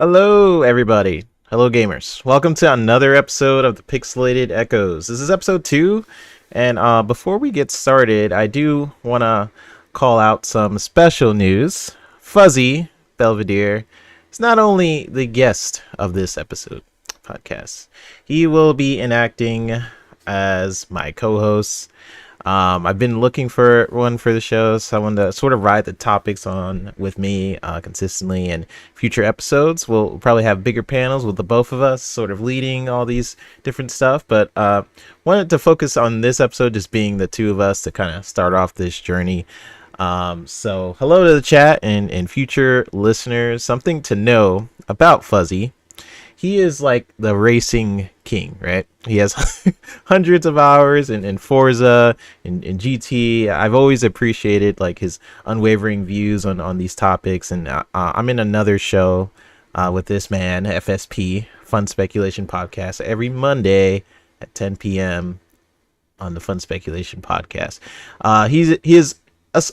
Hello, everybody. Hello, gamers. Welcome to another episode of the Pixelated Echoes. This is episode 2, and before we get started, I do want to call out some special news. Fuzzy Belvedere is not only the guest of this episode podcast, he will be enacting as my co-host. I've been looking for one for the show, someone to sort of ride the topics on with me consistently. And future episodes, we'll probably have bigger panels with the both of us sort of leading all these different stuff. But wanted to focus on this episode just being the two of us to kind of start off this journey. So hello to the chat and future listeners. Something to know about Fuzzy. He is like the racing king, right? He has hundreds of hours in Forza, in GT. I've always appreciated like his unwavering views on these topics. And I'm in another show with this man, FSP, Fun Speculation Podcast, every Monday at 10 p.m. on the Fun Speculation Podcast. He is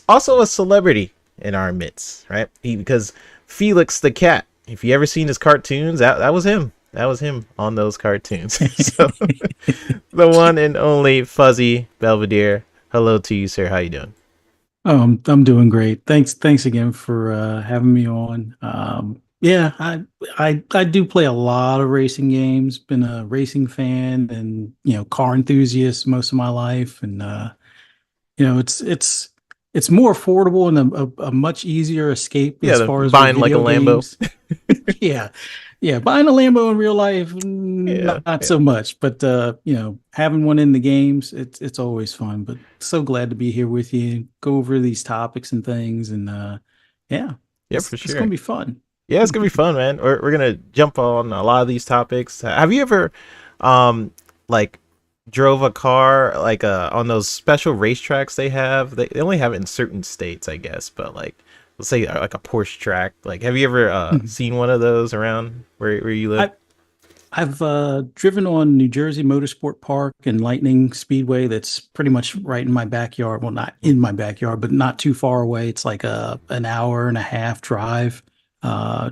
also a celebrity in our midst, right? Because Felix the cat, if you ever seen his cartoons, that was him. That was him on those cartoons. So, the one and only Fuzzy Belvedere. Hello to you, sir. How you doing? I'm doing great. Thanks again for having me on. Yeah, I do play a lot of racing games. Been a racing fan and car enthusiast most of my life, and it's more affordable and a much easier escape as far as with buying like a video Lambo. games. Yeah, yeah, buying a Lambo in real life, Yeah, not yeah. so much. But having one in the games, it's always fun. But so glad to be here with you, go over these topics and things, and yeah, Yeah, for it's sure. gonna be fun. Yeah, it's gonna be fun, man. We're gonna jump on a lot of these topics. Have you ever, like, drove a car like on those special racetracks they have? They only have it in certain states, I guess. But like, let's say like a Porsche track. Like, have you ever seen one of those around where you live? I I've driven on New Jersey Motorsport Park and Lightning Speedway. That's pretty much right in my backyard. Well, not in my backyard, but not too far away. It's like an hour and a half drive.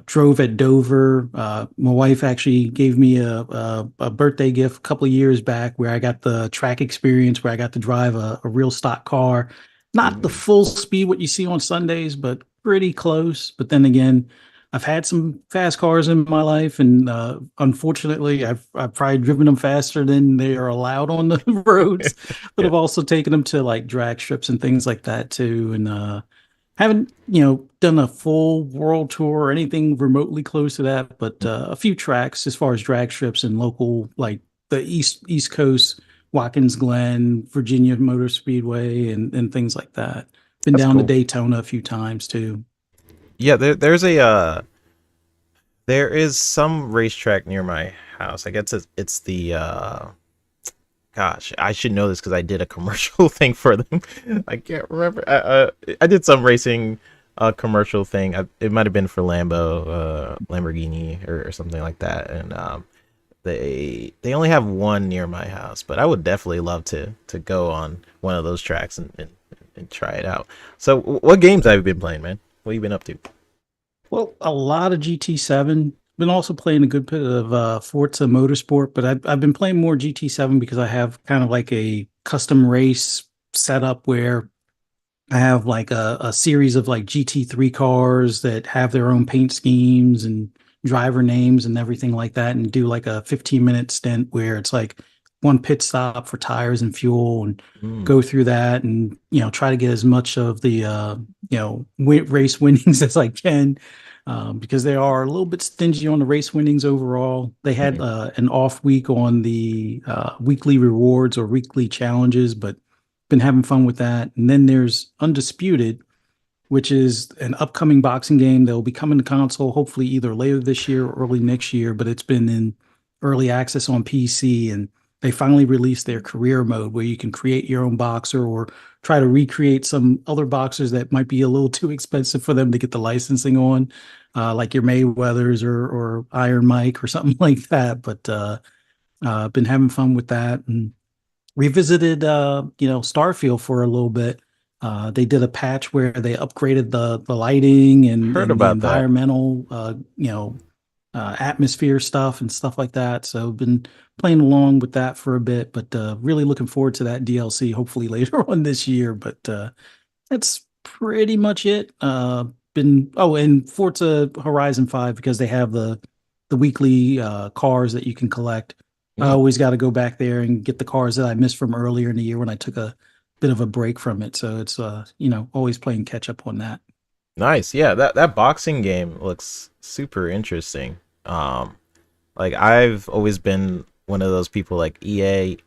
Drove at Dover. My wife actually gave me a birthday gift a couple of years back where I got the track experience where I got to drive a real stock car. Not the Mm. full speed what you see on Sundays, but pretty close. But then again, I've had some fast cars in my life, and unfortunately, I've probably driven them faster than they are allowed on the roads. But Yeah, I've also taken them to like drag strips and things like that too, and haven't done a full world tour or anything remotely close to that. But a few tracks as far as drag strips and local like the East Coast, Watkins Glen, Virginia Motor Speedway, and things like that. Been that's down to cool. Daytona a few times too. Yeah, there is some racetrack near my house. I guess it's the gosh, I should know this because I did a commercial thing for them. I can't remember. I did some racing commercial thing. It might have been for Lamborghini or something like that. And they only have one near my house, but I would definitely love to go on one of those tracks and try it out. So, what games have you been playing, man? What have you been up to? Well, a lot of GT7. Been also playing a good bit of Forza Motorsport, but I've been playing more GT7 because I have kind of like a custom race setup where I have like a series of like GT3 cars that have their own paint schemes and driver names and everything like that, and do like a 15-minute stint where it's like one pit stop for tires and fuel and Mm. go through that and try to get as much of the race winnings as I can, because they are a little bit stingy on the race winnings overall. They had Mhm. an off week on the weekly rewards or weekly challenges, but been having fun with that. And then there's Undisputed, which is an upcoming boxing game that will be coming to console hopefully either later this year or early next year, but it's been in early access on PC, and they finally released their career mode where you can create your own boxer or try to recreate some other boxers that might be a little too expensive for them to get the licensing on, like your Mayweathers or Iron Mike or something like that. But been having fun with that and revisited Starfield for a little bit. They did a patch where they upgraded the lighting and Heard the about that. environmental atmosphere stuff and stuff like that. So I've been playing along with that for a bit, but really looking forward to that DLC hopefully later on this year. But that's pretty much it. Been and Forza Horizon 5 because they have the weekly cars that you can collect. I Hmm, always got to go back there and get the cars that I missed from earlier in the year when I took a bit of a break from it. So it's always playing catch up on that. nice. Yeah, that boxing game looks super interesting. Like I've always been one of those people like EA.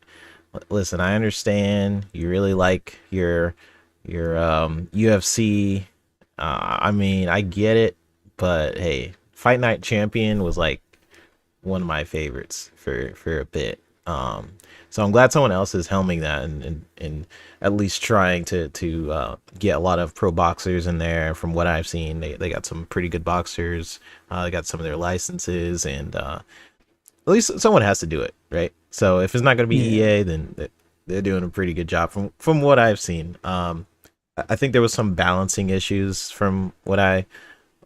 Listen, I understand you really like your UFC. I mean, I get it, but hey, Fight Night Champion was like one of my favorites for a bit. So I'm glad someone else is helming that and at least trying to get a lot of pro boxers in there. From what I've seen, they got some pretty good boxers. They got some of their licenses, and at least someone has to do it, right? So if it's not going to be Yeah. EA, then they're doing a pretty good job from what I've seen. I think there was some balancing issues from what I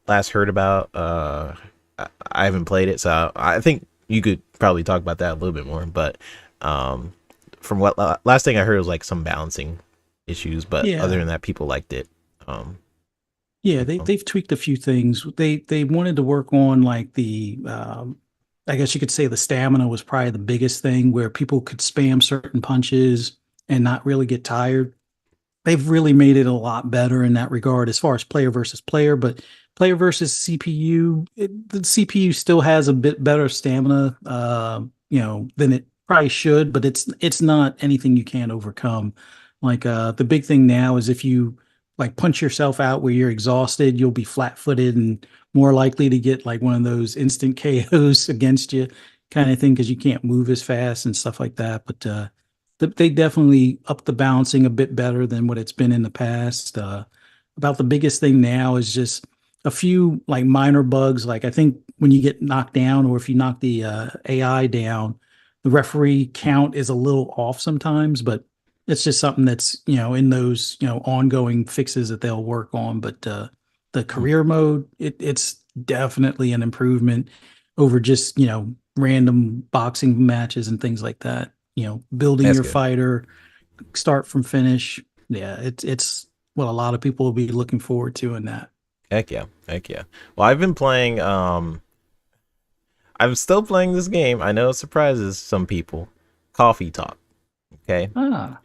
last heard about. I haven't played it, so I think you could probably talk about that a little bit more. But um, from what last thing I heard was like some balancing issues, but other Yeah. than that, people liked it. Um, Yeah, you they know. they've tweaked a few things. They wanted to work on like the I guess you could say the stamina was probably the biggest thing where people could spam certain punches and not really get tired. They've really made it a lot better in that regard as far as player versus player, but player versus CPU, the CPU still has a bit better stamina, than it probably should, but it's not anything you can't overcome. Like the big thing now is if you like punch yourself out where you're exhausted, you'll be flat-footed and more likely to get like one of those instant KOs against you kind of thing because you can't move as fast and stuff like that. But they definitely up the balancing a bit better than what it's been in the past. About the biggest thing now is just a few like minor bugs. Like I think when you get knocked down or if you knock the AI down, the referee count is a little off sometimes, but it's just something that's in those ongoing fixes that they'll work on. But the Hmm, career mode, it's definitely an improvement over just random boxing matches and things like that. Building that's your good. fighter start from finish. Yeah, it's what a lot of people will be looking forward to in that. Heck yeah, heck yeah. Well, I've been playing. I'm still playing this game. I know it surprises some people. Coffee Talk. Okay. Ah.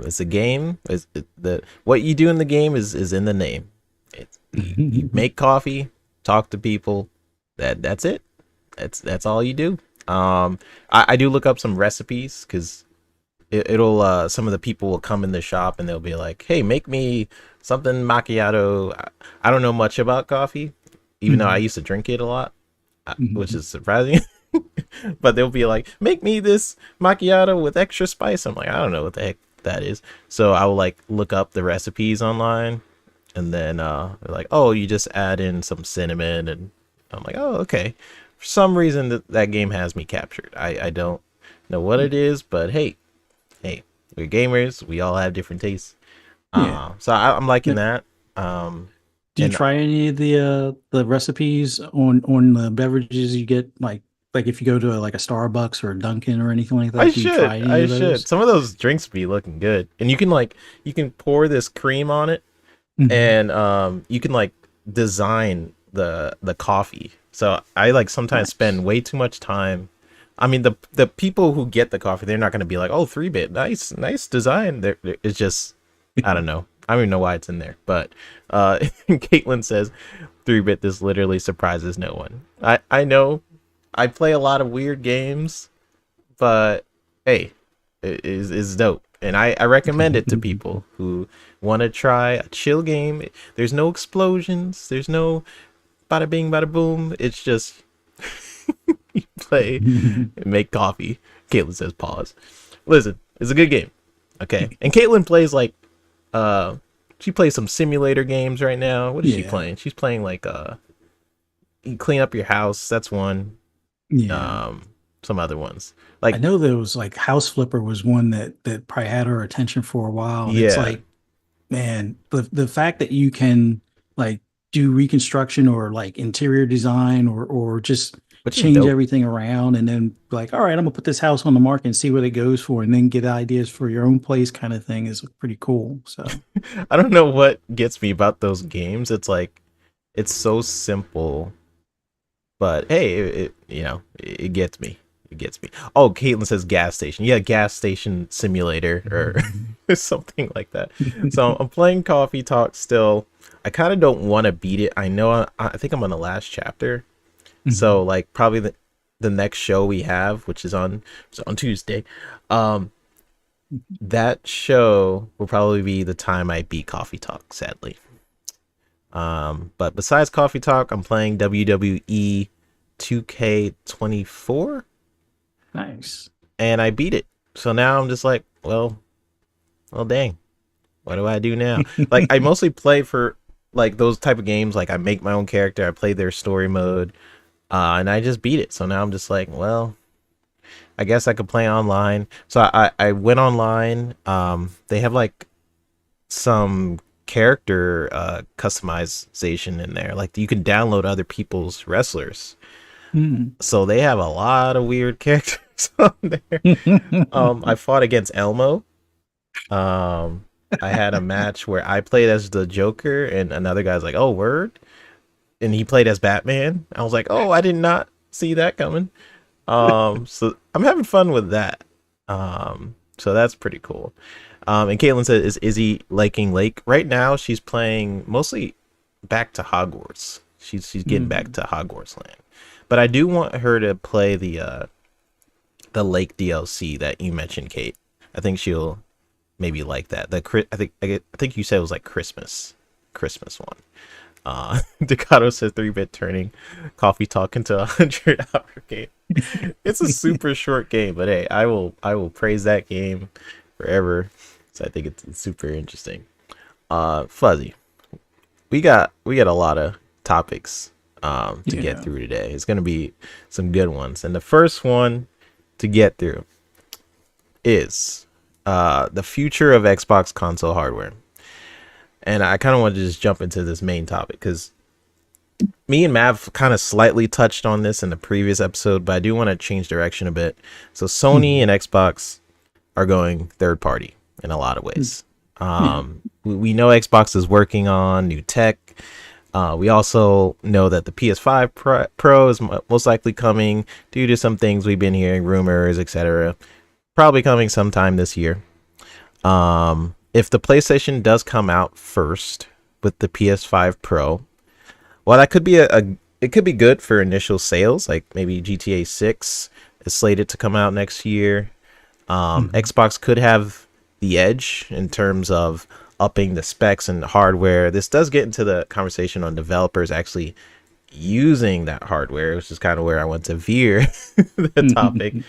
It's a game. The what you do in the game is in the name. You make coffee, talk to people. That's it. That's all you do. I do look up some recipes because it'll some of the people will come in the shop and they'll be like, "Hey, make me something macchiato." I don't know much about coffee, even though I Mhm. used to drink it a lot, which Mhm. is surprising. But they'll be like, make me this macchiato with extra spice. I'm like, I don't know what the heck that is. So I will like look up the recipes online, and then they're like, oh, you just add in some cinnamon, and I'm like, oh, okay. For some reason that game has me captured. I don't know what it is, but hey, we're gamers. We all have different tastes. Yeah. So I'm liking Now, that. Um, do you and try any of the recipes on the beverages you get like if you go to like a Starbucks or a Dunkin' or anything like I that? Do you try should. any I of should. those? Some of those drinks be looking good. And you can pour this cream on it, Mhm. and you can like design the coffee. So I like sometimes Nice. spend way too much time. I mean, the people who get the coffee, they're not going to be like, "Oh, 3-bit, nice design." It's just I don't know. I don't even know why it's in there. But Caitlin says 3-bit, this literally surprises no one. I know I play a lot of weird games, but hey, it is dope, and I recommend it to people who want to try a chill game. There's no explosions. There's no bada bing, bada boom. It's just you play and make coffee. Caitlin says pause. Listen, it's a good game. Okay, and Caitlin plays like uh, she plays some simulator games right now. What is she Yeah. playing? She's playing like you clean up your house. That's one. Yeah. Um, some other ones I like know there was like House Flipper was one that probably had our attention for a while. And it's yeah. like, man, the fact that you can like do reconstruction or like interior design or just which is change dope. everything around and then like, all right, I'm gonna put this house on the market and see what it goes for, and then get ideas for your own place kind of thing is pretty cool. So I don't know what gets me about those games. It's like it's so simple, but hey, it gets me. It gets me. Oh, Caitlin says gas station. Yeah, gas station simulator or something like that. So I'm playing Coffee Talk still. I kind of don't want to beat it. I know I think I'm on the last chapter. So like probably the next show we have, which is on Tuesday, that show will probably be the time I beat Coffee Talk, sadly. But besides Coffee Talk, I'm playing WWE 2K24 nice. and I beat it. So now I'm just like, well, dang. What do I do now? Like I mostly play for like those type of games. Like I make my own character. I play their story mode, and I just beat it. So now I'm just like, well, I guess I could play online. So I went online. They have like some character customization in there. Like you can download other people's wrestlers. Mm. So they have a lot of weird characters on there. I fought against Elmo. Um, I had a match where I played as the Joker, and another guy's like, "Oh, word," and he played as Batman. I was like, "Oh, I did not see that coming." So I'm having fun with that. So that's pretty cool. And Caitlin said, "Is Izzy liking Lake right now? She's playing mostly back to Hogwarts. She's getting back to Hogwarts Land, but I do want her to play the Lake DLC that you mentioned, Kate. I think she'll maybe like that. I think you said it was like Christmas one. Decado says 3-bit turning Coffee Talk into 100-hour game. It's a super short game, but hey, I will praise that game forever. So I think it's super interesting. Fuzzy, we got a lot of topics to get through today. It's gonna be some good ones, and the first one to get through is the future of Xbox console hardware. And I kind of want to just jump into this main topic because me and Mav kind of slightly touched on this in the previous episode, but I do want to change direction a bit. So Sony and Xbox are going third party in a lot of ways. We know Xbox is working on new tech. We also know that the PS5 Pro is most likely coming due to some things we've been hearing, rumors, etc. Probably coming sometime this year. If the PlayStation does come out first with the PS5 Pro, well, that could be it could be good for initial sales. Like maybe GTA 6 is slated to come out next year. Xbox could have the edge in terms of upping the specs and the hardware. This does get into the conversation on developers actually using that hardware, which is kind of where I want to veer the topic.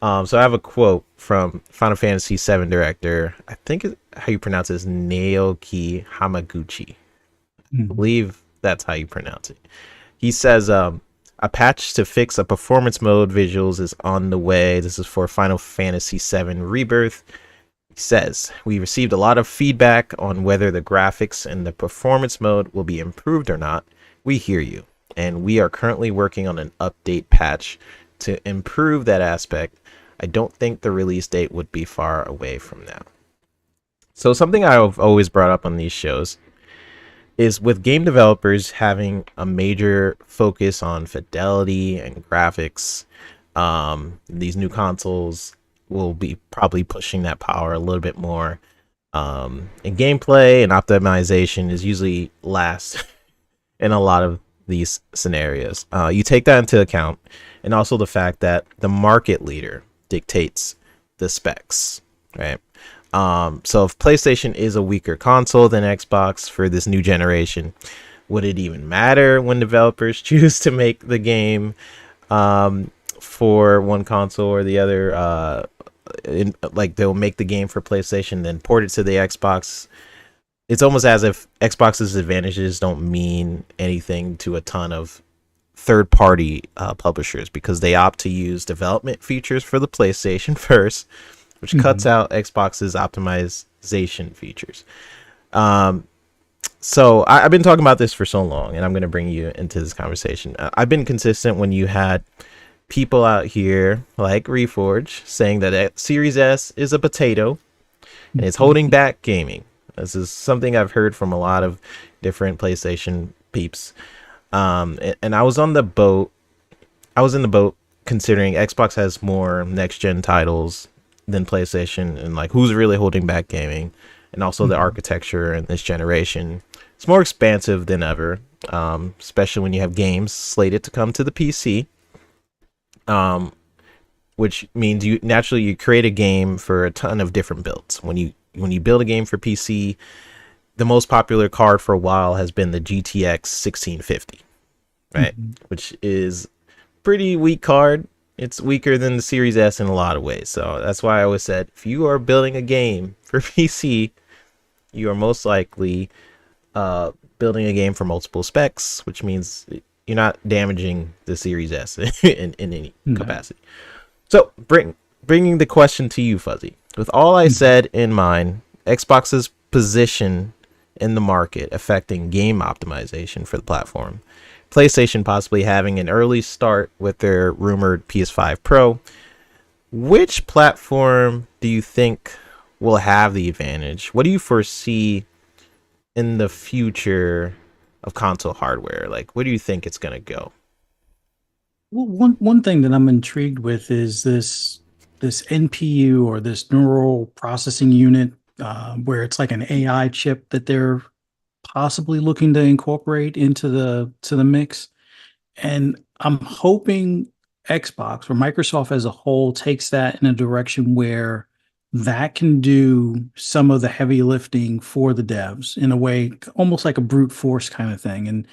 So I have a quote from Final Fantasy VII director. I think how you pronounce it is Naoki Hamaguchi. I believe that's how you pronounce it. He says, a patch to fix a performance mode visuals is on the way. This is for Final Fantasy VII Rebirth. He says, we received a lot of feedback on whether the graphics and the performance mode will be improved or not. We hear you, and we are currently working on an update patch to improve that aspect. I don't think the release date would be far away from now. So something I've always brought up on these shows is with game developers having a major focus on fidelity and graphics, these new consoles will be probably pushing that power a little bit more. And gameplay and optimization is usually last in a lot of these scenarios. You take that into account, and also the fact that the market leader dictates the specs, right? So if PlayStation is a weaker console than Xbox for this new generation, would it even matter when developers choose to make the game for one console or the other? Like they'll make the game for PlayStation, then port it to the Xbox. It's almost as if Xbox's advantages don't mean anything to a ton of third-party publishers because they opt to use development features for the PlayStation first, which cuts out Xbox's optimization features. So I've been talking about this for so long, and I'm going to bring you into this conversation. I've been consistent when you had people out here like Reforge saying that Series S is a potato and it's holding back gaming. This is something I've heard from a lot of different PlayStation peeps. And I was on the boat. I was in the boat considering Xbox has more next gen titles than PlayStation, and like who's really holding back gaming, and also the architecture in this generation. It's more expansive than ever, especially when you have games slated to come to the PC. Um, which means you create a game for a ton of different builds. When you build a game for PC, the most popular card for a while has been the GTX 1650, right? Which is pretty weak card. It's weaker than the Series S in a lot of ways. So that's why I always said, if you are building a game for PC, you are most likely building a game for multiple specs, which means you're not damaging the Series S in any capacity. So bringing the question to you, Fuzzy. With all I said in mind, Xbox's position in the market affecting game optimization for the platform, PlayStation possibly having an early start with their rumored PS5 Pro, which platform do you think will have the advantage? What do you foresee in the future of console hardware? Like, where do you think it's going to go? Well, one thing that I'm intrigued with is this NPU, or this neural processing unit, where it's like an AI chip that they're possibly looking to incorporate into the mix. And I'm hoping Xbox or Microsoft as a whole takes that in a direction where that can do some of the heavy lifting for the devs in a way, almost like a brute force kind of thing. And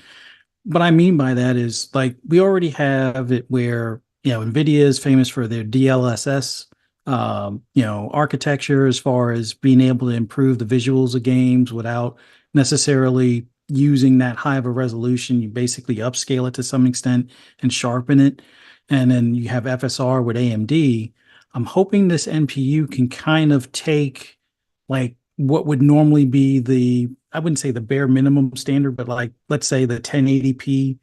what I mean by that is, like, we already have it where, NVIDIA is famous for their DLSS, architecture, as far as being able to improve the visuals of games without necessarily using that high of a resolution. You basically upscale it to some extent and sharpen it. And then you have FSR with AMD. I'm hoping this NPU can kind of take, like, what would normally be I wouldn't say the bare minimum standard, but, like, let's say the 1080p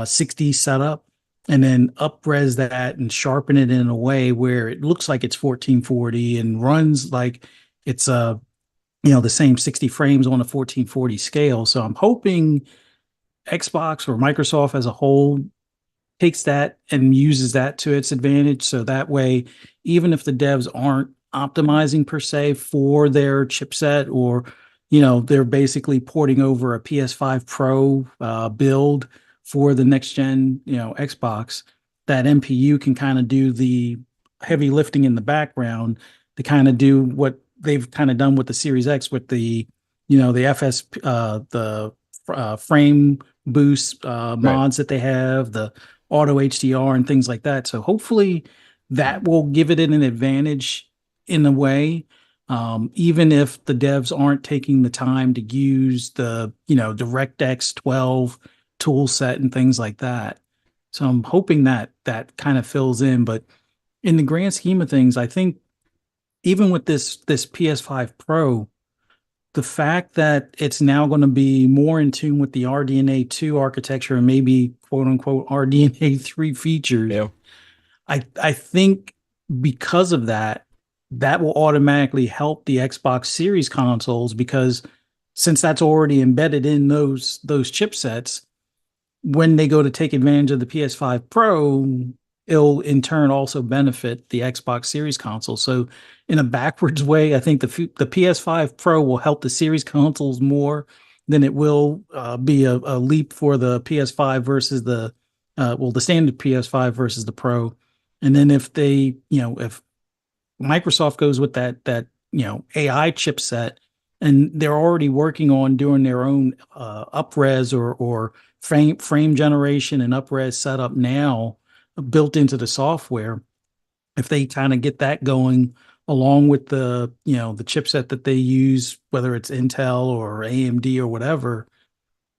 60 setup, and then up-res that and sharpen it in a way where it looks like it's 1440 and runs like it's the same 60 frames on a 1440 scale. So I'm hoping Xbox or Microsoft as a whole takes that and uses that to its advantage. So that way, even if the devs aren't optimizing per se for their chipset, or, they're basically porting over a PS5 Pro build for the next gen, Xbox, that NPU can kind of do the heavy lifting in the background to kind of do what they've kind of done with the Series X with the FS, the frame boost Right. mods that they have, the auto HDR and things like that. So hopefully that will give it an advantage in a way, even if the devs aren't taking the time to use the, DirectX 12 tool set and things like that. So I'm hoping that that kind of fills in. But in the grand scheme of things, I think even with this PS5 Pro, the fact that it's now going to be more in tune with the RDNA 2 architecture and maybe quote unquote RDNA 3 features, Yeah. I think because of that, that will automatically help the Xbox Series consoles, because since that's already embedded in those chipsets, when they go to take advantage of the PS5 Pro, it'll in turn also benefit the Xbox Series console. So, in a backwards way, I think the PS5 Pro will help the Series consoles more than it will be a leap for the PS5 versus the standard PS5 versus the Pro. And then if if Microsoft goes with that AI chipset, and they're already working on doing their own upres or frame generation and upres setup now built into the software. If they kind of get that going along with the chipset that they use, whether it's Intel or AMD or whatever,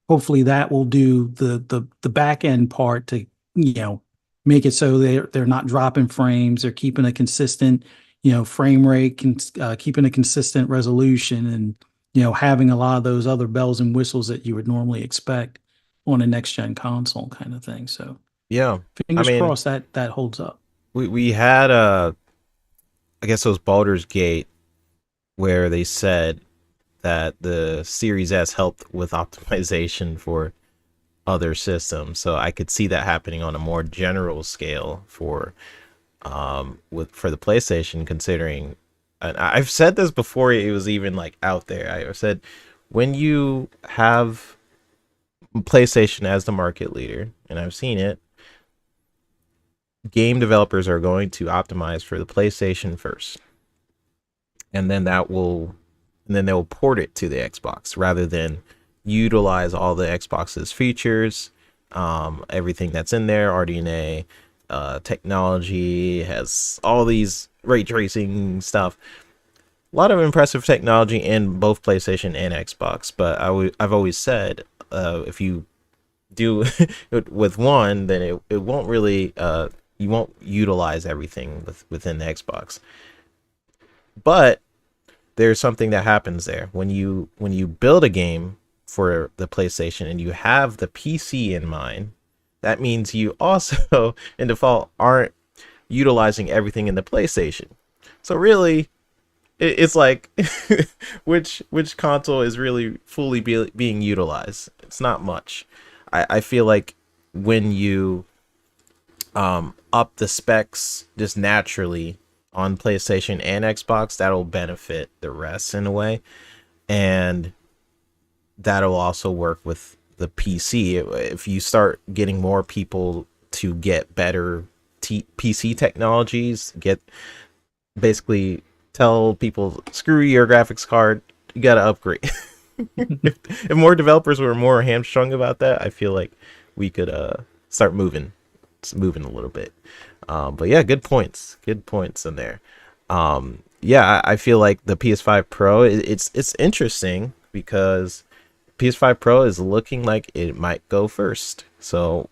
hopefully that will do the back end part to make it so they're not dropping frames, they're keeping a consistent frame rate, keeping a consistent resolution, and having a lot of those other bells and whistles that you would normally expect on a next gen console kind of thing. So Yeah. I fingers mean, crossed that holds up. we had I guess it was Baldur's Gate where they said that the Series S helped with optimization for other systems. So I could see that happening on a more general scale for for the PlayStation, considering, and I've said this before it was even like out there. I said when you have PlayStation as the market leader, and I've seen it, game developers are going to optimize for the PlayStation first, and then they will port it to the Xbox rather than utilize all the Xbox's features, everything that's in there, RDNA, technology, has all these ray tracing stuff. A lot of impressive technology in both PlayStation and Xbox, but I've always said, if you do it with one, then it won't really, you won't utilize everything within the Xbox. But there's something that happens there when you build a game for the PlayStation and you have the PC in mind. That means you also in default aren't utilizing everything in the PlayStation. So really, it's like which console is really fully being utilized? It's not much. I feel like when you up the specs just naturally on PlayStation and Xbox, that'll benefit the rest in a way, and that'll also work with the PC. If you start getting more people to get better PC technologies, get basically tell people screw your graphics card, you gotta upgrade. If more developers were more hamstrung about that, I feel like we could start moving a little bit. But yeah, good points in there. Yeah, I feel like the PS5 Pro, it's interesting because PS5 Pro is looking like it might go first. So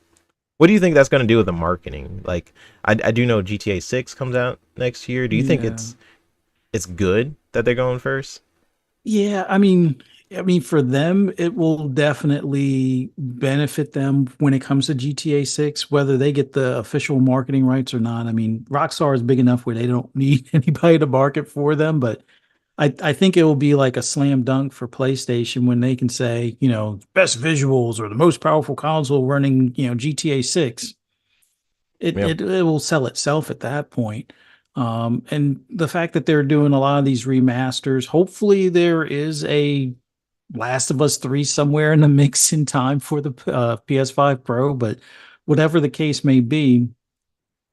what do you think that's going to do with the marketing? Like, I do know GTA 6 comes out next year. Do you think Yeah. it's good that they're going first? Yeah, I mean, for them, it will definitely benefit them when it comes to GTA 6, whether they get the official marketing rights or not. I mean, Rockstar is big enough where they don't need anybody to market for them, but I think it will be like a slam dunk for PlayStation when they can say, best visuals or the most powerful console running, GTA 6. Yeah, It will sell itself at that point. And the fact that they're doing a lot of these remasters, hopefully there is a Last of Us 3 somewhere in the mix in time for the PS5 Pro, but whatever the case may be,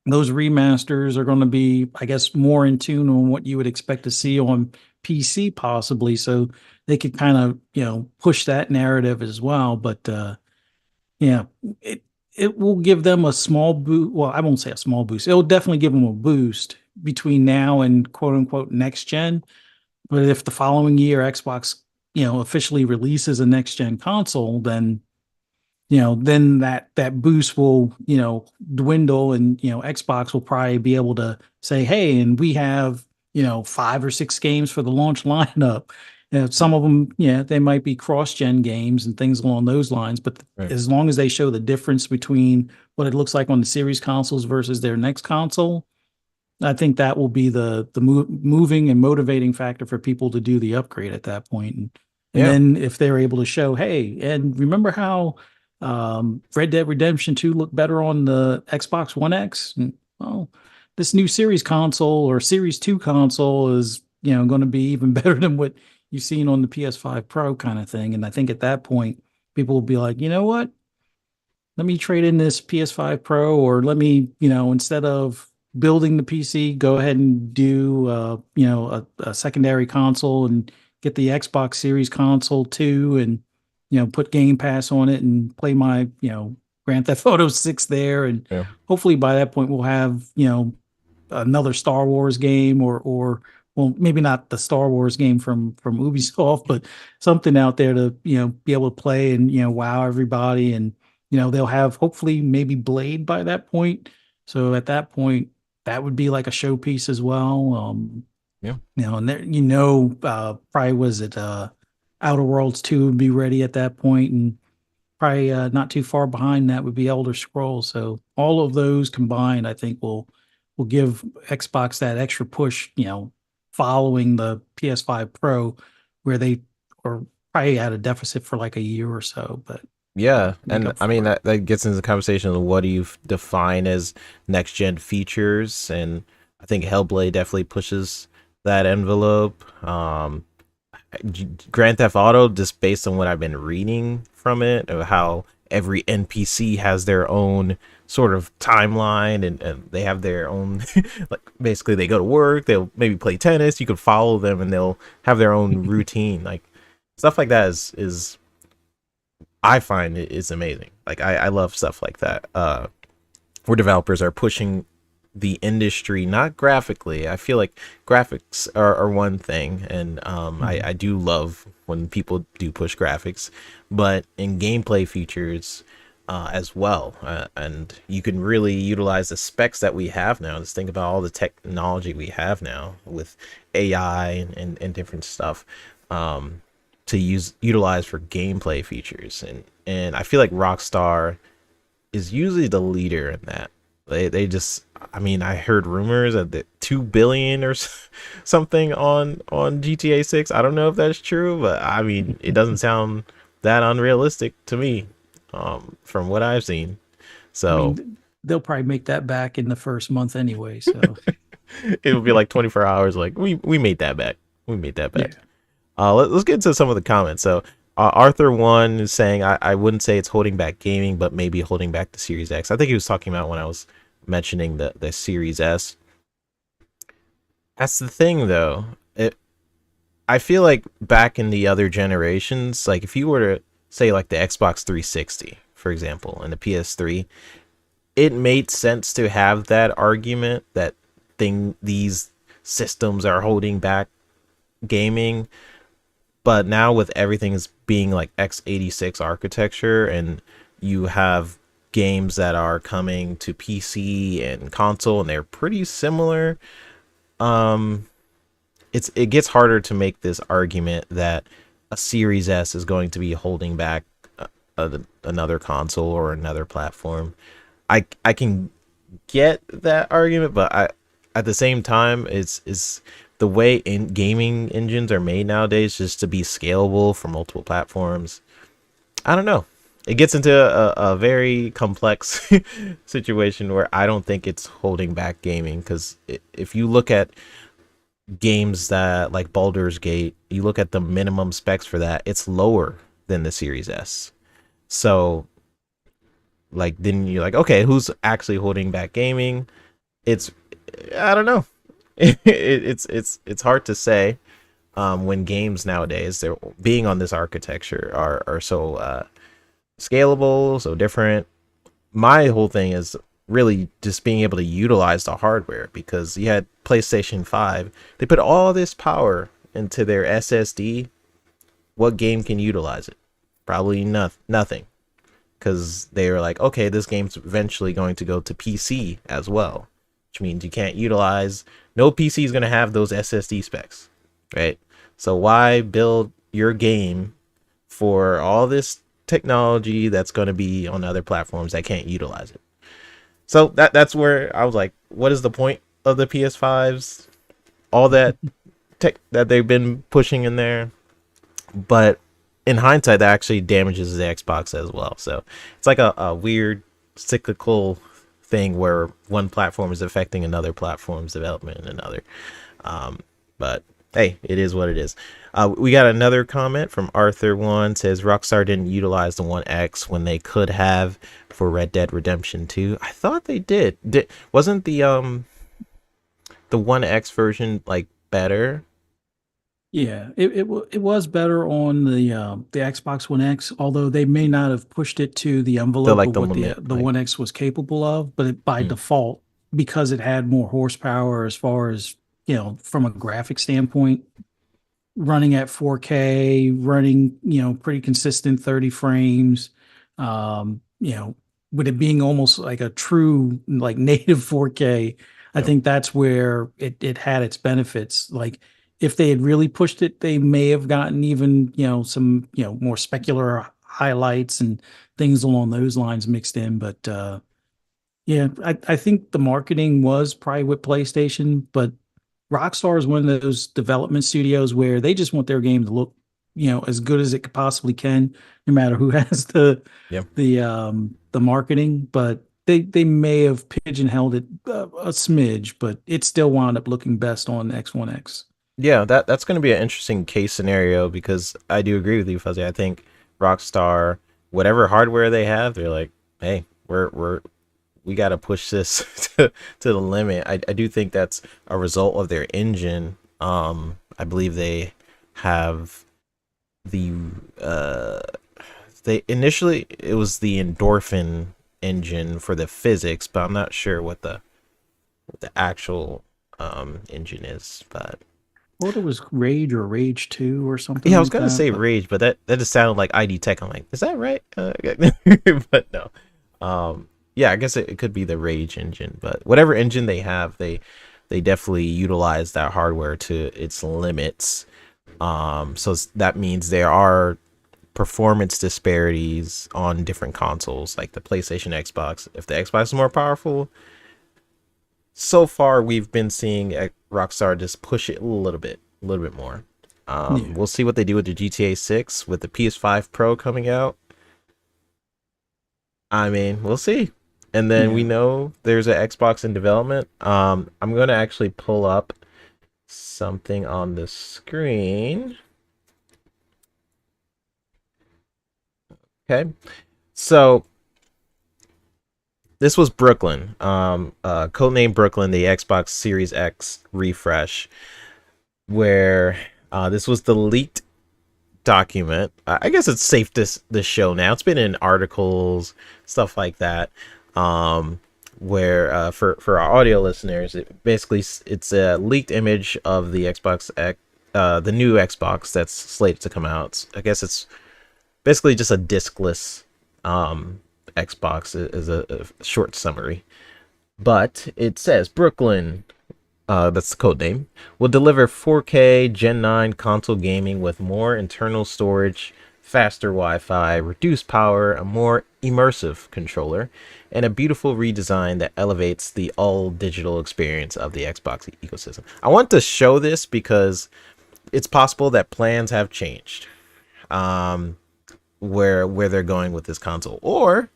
those remasters are going to be, I guess, more in tune on what you would expect to see on PC possibly. So they could kind of, push that narrative as well. But yeah, it it will give them a small boost. Well, I won't say a small boost. It'll definitely give them a boost between now and quote unquote next gen. But if the following year Xbox, officially releases a next gen console, then that boost will, dwindle, and Xbox will probably be able to say, hey, and we have, 5 or 6 games for the launch lineup. Some of them, yeah, they might be cross-gen games and things along those lines, but right. as long as they show the difference between what it looks like on the series consoles versus their next console, I think that will be the moving and motivating factor for people to do the upgrade at that point. And Yeah, then if they're able to show, hey, and remember how Red Dead Redemption 2 looked better on the Xbox One X? Well, this new series console or Series 2 console is, going to be even better than what you've seen on the PS5 Pro kind of thing. And I think at that point, people will be like, you know what? Let me trade in this PS5 Pro, or let me, instead of building the PC, go ahead and do, a secondary console and get the Xbox Series console too, and, put Game Pass on it and play my, Grand Theft Auto 6 there. And yeah, hopefully by that point, we'll have, another Star Wars game, or well, maybe not the Star Wars game from Ubisoft, but something out there to, be able to play and, wow everybody. And they'll have hopefully maybe Blade by that point. So at that point, that would be like a showpiece as well. yeah. And there, probably was it Outer Worlds 2 would be ready at that point, and probably not too far behind that would be Elder Scrolls. So all of those combined, I think will give Xbox that extra push, following the PS5 Pro, where they are probably at a deficit for like a year or so, but Yeah, make and up I mean for it. that gets into the conversation of what do you define as next gen features, and I think Hellblade definitely pushes that envelope. Grand Theft Auto, just based on what I've been reading from it, of how every NPC has their own sort of timeline, and they have their own like basically they go to work, they'll maybe play tennis, you could follow them and they'll have their own routine. Like stuff like that is I find it is amazing. Like I love stuff like that. Where developers are pushing the industry, not graphically. I feel like graphics are one thing, and I Mhm. do love when people do push graphics, but in gameplay features as well. And you can really utilize the specs that we have now. Just think about all the technology we have now with AI and different stuff. To utilize for gameplay features, and I feel like Rockstar is usually the leader in that. They just, I mean, I heard rumors of the 2 billion or something on GTA 6. I don't know if that's true, but I mean, it doesn't sound that unrealistic to me, from what I've seen. I So mean, they'll probably make that back in the first month anyway. So it would be like 24 hours. Like we made that back. We made that back. yeah. Let's get into some of the comments. So, Arthur One is saying, I wouldn't say it's holding back gaming, but maybe holding back the Series X. I think he was talking about when I was mentioning the Series S. That's the thing, though. I feel like back in the other generations, like if you were to say like the Xbox 360, for example, and the PS3, it made sense to have that argument that these systems are holding back gaming. But now with everything is being like x86 architecture, and you have games that are coming to PC and console and they're pretty similar, um it gets harder to make this argument that a Series S is going to be holding back another console or another platform. I can get that argument, but I at the same time it's the way in gaming engines are made nowadays just to be scalable for multiple platforms. I don't know. It gets into a very complex situation where I don't think it's holding back gaming, because if you look at games that like Baldur's Gate, you look at the minimum specs for that, it's lower than the Series S. So like then you're like, okay, who's actually holding back gaming? It's I don't know. It's hard to say, when games nowadays they're being on this architecture are so scalable, so different. My whole thing is really just being able to utilize the hardware, because you had PlayStation 5, they put all this power into their SSD. What game can utilize it? Probably nothing, because they were like, okay, this game's eventually going to go to PC as well, which means you can't utilize. No PC is going to have those SSD specs, right? So why build your game for all this technology that's going to be on other platforms that can't utilize it? So that's where I was like, what is the point of the PS5s? All that tech that they've been pushing in there, but in hindsight, that actually damages the Xbox as well. So it's like a weird cyclical thing where one platform is affecting another platform's development and another. But hey, it is what it is. We got another comment from Arthur One, says Rockstar didn't utilize the One X when they could have for Red Dead Redemption 2. I thought they did. Wasn't the One X version like better? Yeah, it was better on the Xbox One X, although they may not have pushed it to the The envelope like of the what limit, the like One X was capable of. But by hmm, default, because it had more horsepower as far as, from a graphic standpoint, running at 4K, running, pretty consistent 30 frames, with it being almost like a true like native 4K. I you know, think that's where it had its benefits. Like if they had really pushed it, they may have gotten even, some, more specular highlights and things along those lines mixed in. But yeah, I think the marketing was probably with PlayStation, but Rockstar is one of those development studios where they just want their game to look, as good as it could possibly can, no matter who has Yeah. the marketing. But they may have pigeonholed it a smidge, but it still wound up looking best on X1X. Yeah, that's going to be an interesting case scenario because I do agree with you, Fuzzy. I think Rockstar, whatever hardware they have, they're like, hey, we got to push this to the limit. I do think that's a result of their engine. I believe they have the they initially it was the endorphin engine for the physics, but I'm not sure what the actual engine is. But What it was, Rage or Rage 2 or something yeah, I was like gonna that. say But Rage, but that just sounded like ID Tech. I'm like, is that right? But no. Yeah, I guess it could be the Rage engine, but whatever engine they have, they definitely utilize that hardware to its limits. That means there are performance disparities on different consoles, like the PlayStation, Xbox. If the Xbox is more powerful, so far we've been seeing Rockstar just push it a little bit more. yeah, We'll see what they do with the GTA 6 with the PS5 Pro coming out. I mean, we'll see. And then we yeah. know there's an Xbox in development. I'm going to actually pull up something on the screen. Okay. So this was Brooklin, codename Brooklin, the Xbox Series X refresh, where this was the leaked document. I guess it's safe to show now. It's been in articles, stuff like that. Where for our audio listeners, it's a leaked image of the Xbox X, the new Xbox that's slated to come out. I guess it's basically just a discless Xbox is a short summary. But it says Brooklin, that's the code name, will deliver 4K Gen 9 console gaming with more internal storage, faster Wi-Fi, reduced power, a more immersive controller, and a beautiful redesign that elevates the all-digital experience of the Xbox ecosystem. I want to show this because it's possible that plans have changed. Where they're going with this console, or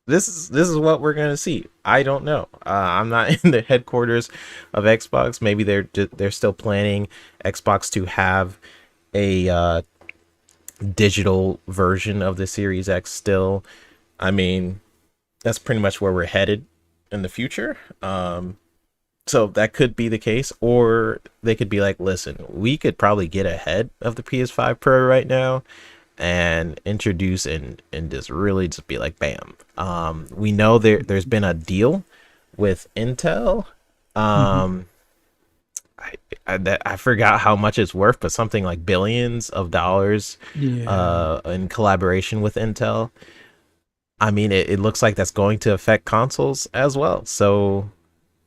this is what we're gonna see. I don't know. I'm not in the headquarters of Xbox. Maybe they're still planning Xbox to have a digital version of the Series X still. I mean, that's pretty much where we're headed in the future. So that could be the case, or they could be like, listen, we could probably get ahead of the PS5 Pro right now and introduce and just really just be like bam. We know there's been a deal with Intel. Hmm. um I forgot how much it's worth, but something like billions of dollars Yeah. in collaboration with Intel. I mean, it looks like that's going to affect consoles as well, so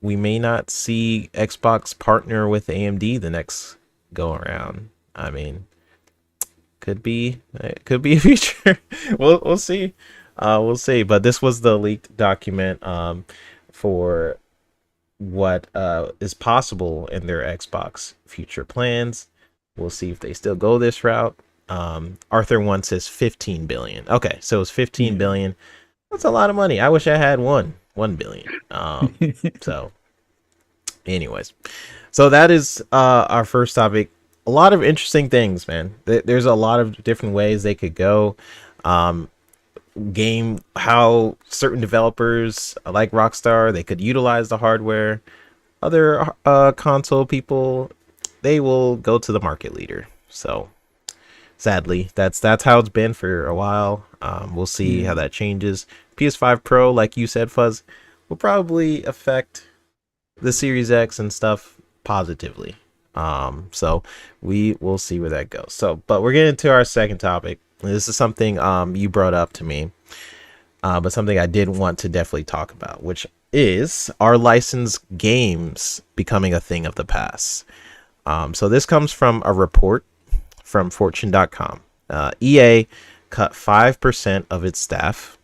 we may not see Xbox partner with AMD the next go around. I mean, could be a feature. We'll see. We'll see. But this was the leaked document for what is possible in their Xbox future plans. We'll see if they still go this route. Arthur one says 15 billion. Okay, so it's 15 Yeah. billion. That's a lot of money. I wish I had 1 billion. So anyways, so that is our first topic. A lot of interesting things, man. There's a lot of different ways they could go. Um, Game how certain developers like Rockstar, they could utilize the hardware. Other console people, they will go to the market leader. So sadly, that's how it's been for a while. We'll see how Yeah. that changes. PS5 Pro, like you said, Fuzz, will probably affect the Series X and stuff positively. So we will see where that goes. So, but we're getting to our second topic. This is something you brought up to me, but something I did want to definitely talk about, which is our licensed games becoming a thing of the past. So this comes from a report from Fortune.com. EA cut 5% of its staff,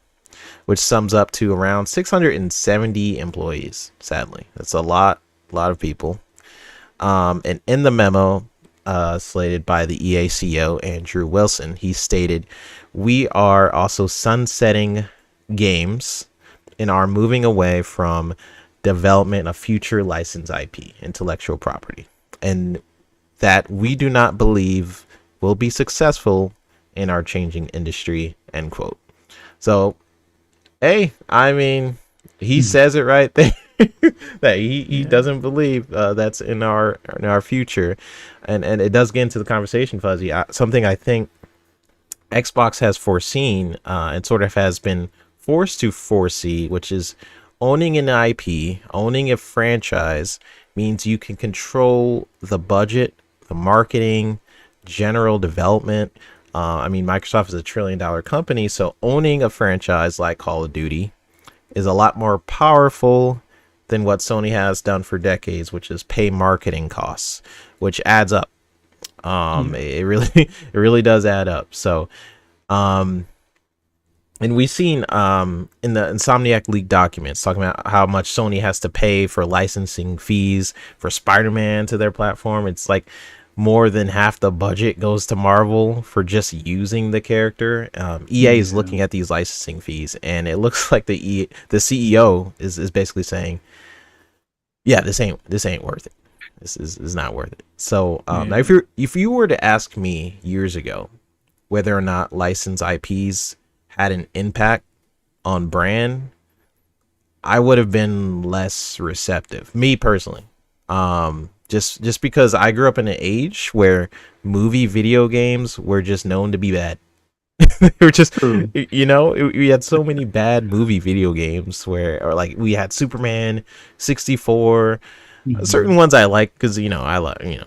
which sums up to around 670 employees. Sadly, that's a lot of people. And in the memo slated by the EA CEO, Andrew Wilson, he stated, "We are also sunsetting games and are moving away from development of future licensed IP, intellectual property, and that we do not believe will be successful in our changing industry," end quote. So, hey, I mean, he Hmm. says it right there. That he Yeah. doesn't believe that's in our future, and it does get into the conversation, Fuzzy. Something I think Xbox has foreseen and sort of has been forced to foresee, which is owning an IP, owning a franchise means you can control the budget, the marketing, general development. I mean, Microsoft is a $1 trillion company, so owning a franchise like Call of Duty is a lot more powerful than what Sony has done for decades, which is pay marketing costs, which adds up. Yeah. It really it really does add up. So, um, and we've seen in the Insomniac leaked documents talking about how much Sony has to pay for licensing fees for Spider-Man to their platform. It's like more than half the budget goes to Marvel for just using the character. EA is Yeah. looking at these licensing fees, and it looks like the CEO is basically saying, "Yeah, this ain't worth it. This is not worth it." So now Yeah. if you were to ask me years ago whether or not licensed IPs had an impact on brand, I would have been less receptive. Me personally. Just because I grew up in an age where video games were just known to be bad. They were just, True. we had so many bad video games where, or like we had Superman 64, certain Hmm. ones I like because I like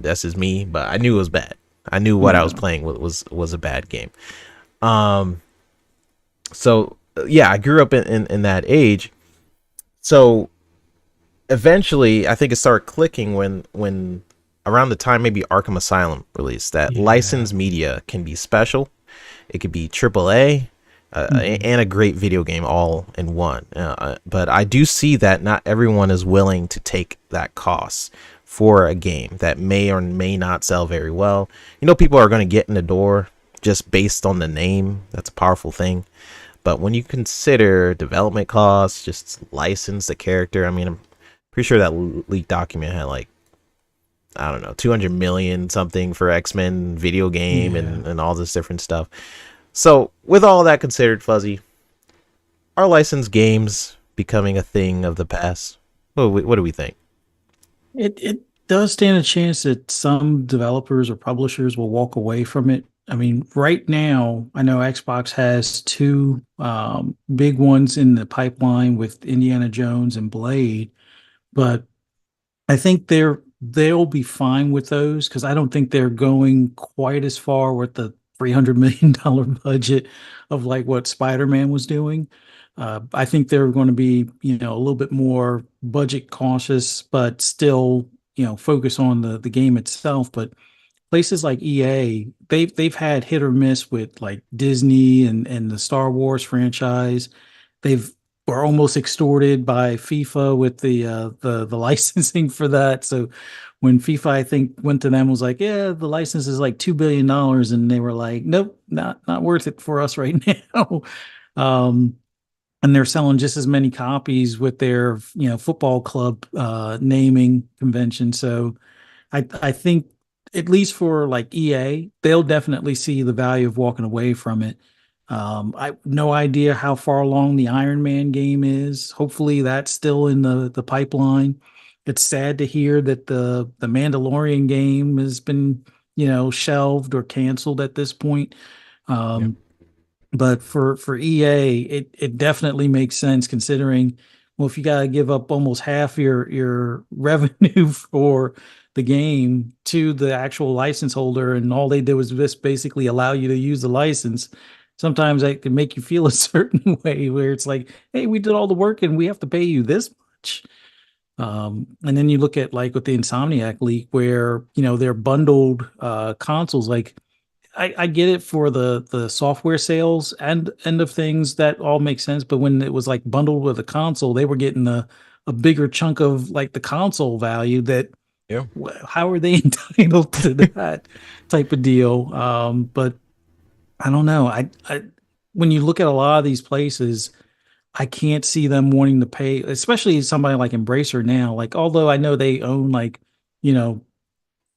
that's just me, but I knew it was bad. I knew what I was Yeah. playing was a bad game. Um, so yeah, I grew up in that age. So eventually, I think it started clicking when around the time maybe Arkham Asylum released that Yeah. licensed media can be special. It could be AAA. Hmm. And a great video game all in one. But I do see that not everyone is willing to take that cost for a game that may or may not sell very well. People are going to get in the door just based on the name. That's a powerful thing. But when you consider development costs, just license the character, I mean, I'm pretty sure that leaked document had like, I don't know, 200 million something for X-Men video game Yeah. and all this different stuff. So, with all that considered, Fuzzy, are licensed games becoming a thing of the past? What do we think? It does stand a chance that some developers or publishers will walk away from it. I mean, right now, I know Xbox has two big ones in the pipeline with Indiana Jones and Blade, but I think they'll be fine with those because I don't think they're going quite as far with the $300 million budget of like what Spider-Man was doing. I think they're going to be, a little bit more budget cautious, but still, focus on the game itself. But places like EA, they've had hit or miss with like Disney and the Star Wars franchise. They've were almost extorted by FIFA with the licensing for that. So when FIFA, I think, went to them and was like, yeah, the license is like $2 billion, and they were like, nope, not worth it for us right now. Um, and they're selling just as many copies with their football club naming convention. So I think at least for like EA, they'll definitely see the value of walking away from it. I no idea how far along the Iron Man game is. Hopefully that's still in the pipeline. It's sad to hear that the Mandalorian game has been, shelved or canceled at this point. Yeah. Um, but for EA, it definitely makes sense considering, well, if you got to give up almost half your revenue for the game to the actual license holder, and all they did was just basically allow you to use the license. Sometimes that can make you feel a certain way where it's like, hey, we did all the work and we have to pay you this much. And then you look at like with the Insomniac leak, where they're bundled consoles. Like I get it for the software sales and end of things, that all makes sense. But when it was like bundled with a console, they were getting a bigger chunk of like the console value. That Yeah. how are they entitled to that type of deal? But I don't know. I when you look at a lot of these places, I can't see them wanting to pay, especially somebody like Embracer now. Like, although I know they own like, you know,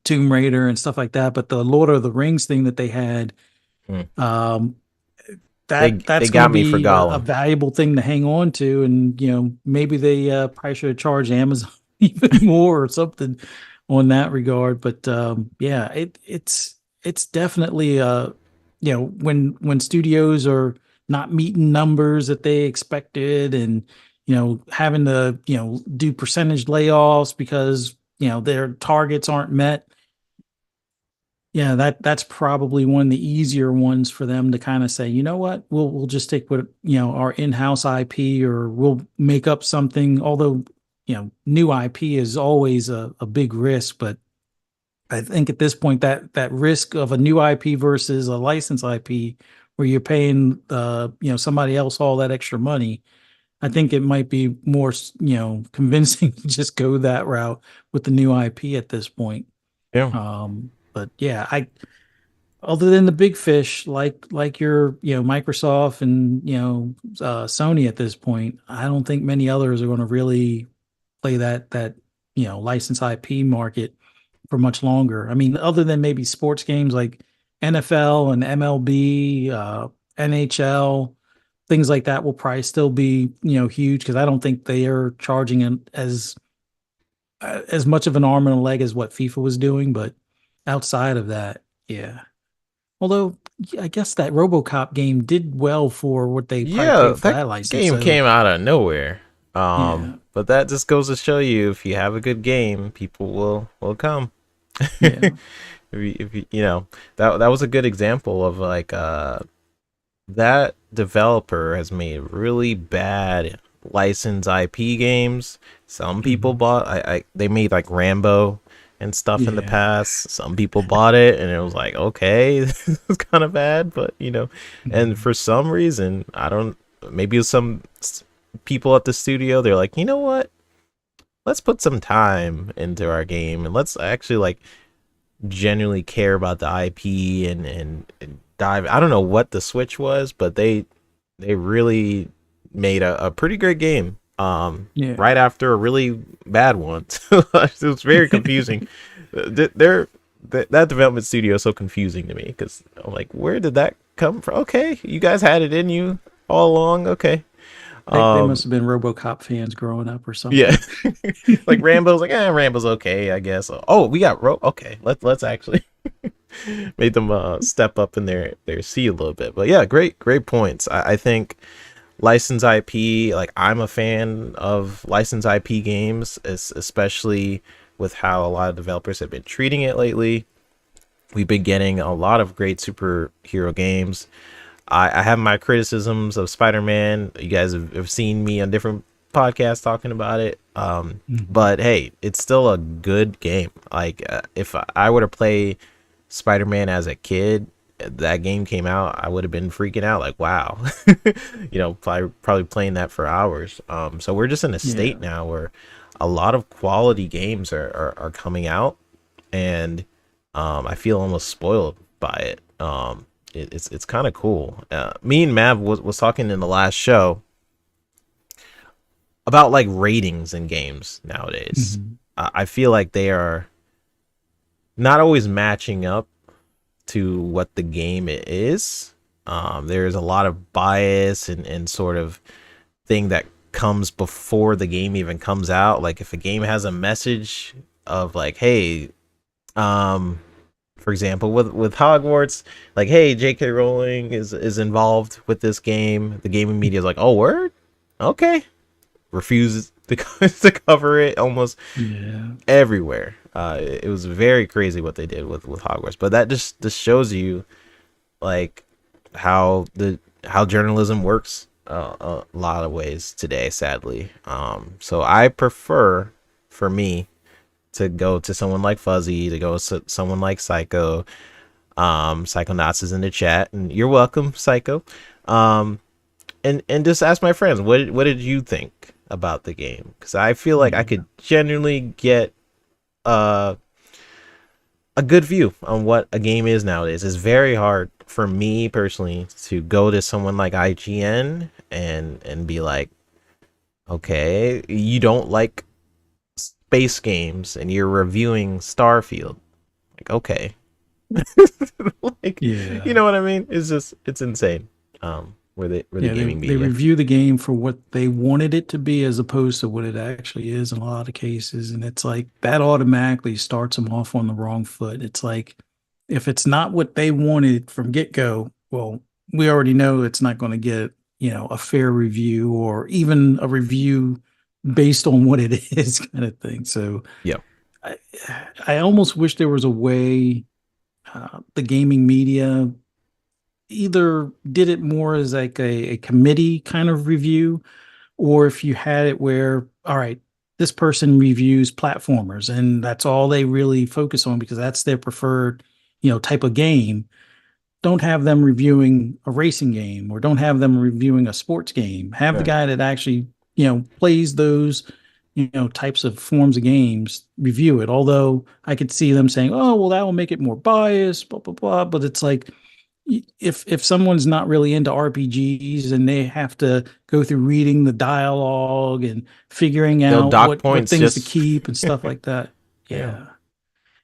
Tomb Raider and stuff like that, but the Lord of the Rings thing that they had, Mm. um, They that's going to got me for be a Gollum. valuable thing to hang on to. And maybe they probably should have charged Amazon even more or something on that regard. But yeah, it's definitely when studios are not meeting numbers that they expected, and having to do percentage layoffs because their targets aren't met. Yeah, that's probably one of the easier ones for them to kind of say, you know what, we'll just take what our in-house IP, or we'll make up something. Although new IP is always a big risk, but I think at this point that risk of a new IP versus a licensed IP, where you're paying somebody else all that extra money, I think it might be more convincing to just go that route with the new IP at this point. Yeah. But yeah, I other than the big fish like your Microsoft and Sony at this point, I don't think many others are going to really play that licensed IP market for much longer. I mean, other than maybe sports games like NFL and MLB, NHL, things like that will probably still be huge, because I don't think they are charging as much of an arm and a leg as what FIFA was doing. But outside of that, yeah. Although I guess that RoboCop game did well for what they probably Yeah, paid for that that license. game So came out of nowhere. yeah, But that just goes to show you, if you have a good game, people will come. yeah, If you that was a good example of like that developer has made really bad licensed IP games. Some people mhm, bought I they made like Rambo and stuff in the yeah, past. Some people bought it and it was like, okay, this is kind of bad, but and mhm, for some reason, I don't maybe some people at the studio, they're like, "You know what? Let's put some time into our game and let's actually like genuinely care about the IP and dive." I don't know what the switch was, but they really made a pretty great game. yeah. Right after a really bad one. It was very confusing. They're that development studio is so confusing to me because I'm like, where did that come from? Okay, you guys had it in you all along. Okay. They must Um, have been RoboCop fans growing up or yeah. something. Like Rambo's like, Rambo's okay, I guess. Oh, we got okay. Let's actually made them step up in their seat a little bit. But yeah, great points. I think licensed IP, like I'm a fan of licensed IP games, especially with how a lot of developers have been treating it lately. We've been getting a lot of great superhero games. I have my criticisms of Spider-Man. You guys have seen me on different podcasts talking about it. Mhm. But hey, it's still a good game. Like if I were to play Spider-Man as a kid, that game came out, I would have been freaking out. Like, wow, probably playing that for hours. So we're just in a Yeah. state now where a lot of quality games are coming out, and I feel almost spoiled by it. It's kind of cool. Me and Mav was talking in the last show about like ratings in games nowadays. Mhm. I feel like they are not always matching up to what the game is. There's a lot of bias and sort of thing that comes before the game even comes out. Like if a game has a message of like, hey, um, for example, with Hogwarts, like, hey, J.K. Rowling is involved with this game. The gaming media is like, oh, word, okay, refuses to to cover it almost Yeah. everywhere. It was very crazy what they did with Hogwarts, but that just shows you like how journalism works a lot of ways today, sadly. So I prefer for me to go to someone like Fuzzy, to go to someone like Psycho. Psychonauts is in the chat, and you're welcome, Psycho. Um, and just ask my friends, what did you think about the game? Because I feel like I Yeah. could genuinely get uh, a good view on what a game is nowadays. It's very hard for me personally to go to someone like IGN and be like, okay, you don't like space games and you're reviewing Starfield. Like, okay. Like, you Yeah. know what I mean? It's insane. Where the Yeah, gaming they media. review the game for what they wanted it to be as opposed to what it actually is in a lot of cases. And it's like that automatically starts them off on the wrong foot. It's like if it's not what they wanted from get-go, well, we already know it's not going to get, a fair review or even a review based on what it is kind of thing. So Yeah. I, I almost wish there was a way the gaming media either did it more as like a committee kind of review, or if you had it where, all right, this person reviews platformers and that's all they really focus on because that's their preferred, type of game. Don't have them reviewing a racing game or don't have them reviewing a sports game. Have the Right. guy that actually, plays those, types of forms of games review it. Although I could see them saying, oh, well, that will make it more biased, blah, blah, blah. But it's like, if someone's not really into RPGs and they have to go through reading the dialogue and figuring They'll out dock what points things to just keep and stuff like that, yeah. yeah,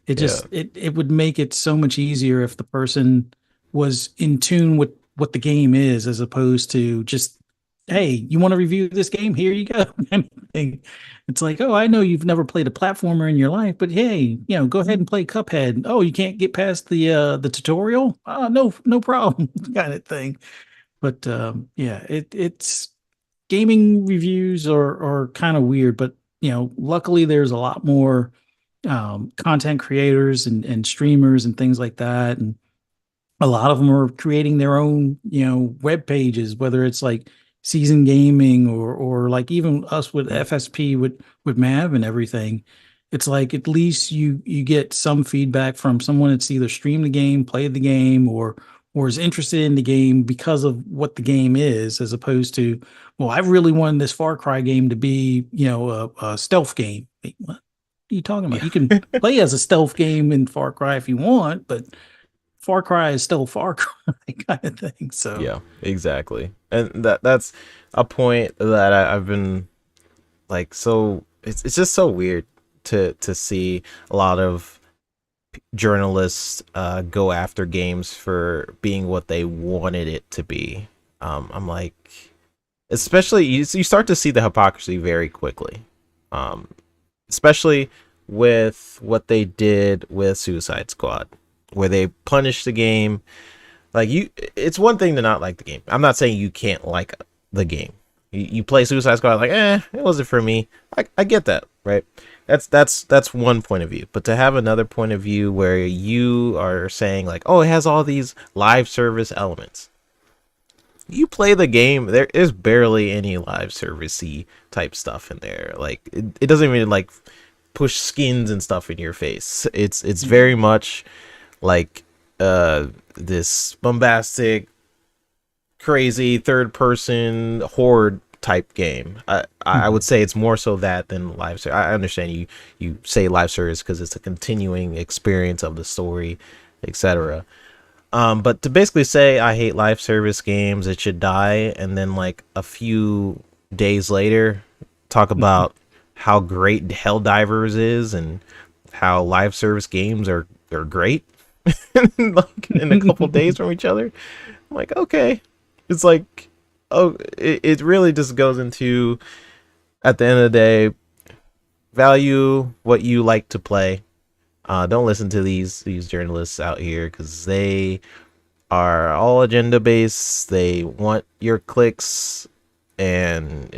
it Yeah. just it would make it so much easier if the person was in tune with what the game is as opposed to just, hey, you want to review this game, here you go kind of thing. It's like, oh, I know you've never played a platformer in your life, but hey, go ahead and play Cuphead. Oh, you can't get past the tutorial, no, no problem kind of thing. But yeah, it's gaming reviews are kind of weird, but luckily there's a lot more content creators and streamers and things like that. And a lot of them are creating their own, web pages, whether it's like season gaming or like even us with FSP with Mav and everything. It's like at least you get some feedback from someone that's either streamed the game, played the game, or is interested in the game because of what the game is, as opposed to, well, I really wanted this Far Cry game to be, a stealth game. Wait, what are you talking about? Yeah. You can play as a stealth game in Far Cry if you want, but Far Cry is still Far Cry kind of thing. So Yeah, exactly. And that's a point that I've been like, so it's just so weird to see a lot of journalists go after games for being what they wanted it to be. I'm like, especially you start to see the hypocrisy very quickly. Um, especially with what they did with Suicide Squad, where they punished the game. Like, it's one thing to not like the game. I'm not saying you can't like the game. You play Suicide Squad, like, it wasn't for me. I get that, right? That's one point of view. But to have another point of view where you are saying like, oh, it has all these live service elements. You play the game, there is barely any live servicey type stuff in there. Like, it doesn't even like push skins and stuff in your face. It's very much like this bombastic, crazy third person horde type game. I would mhm. say it's more so that than live service. I understand you say live service because it's a continuing experience of the story, etc. But to basically say I hate live service games, it should die, and then like a few days later talk about how great Helldivers is and how live service games are great like in a couple days from each other. I'm like, okay. It's like, oh, it really just goes into, at the end of the day, value what you like to play. Don't listen to these journalists out here because they are all agenda based. They want your clicks, and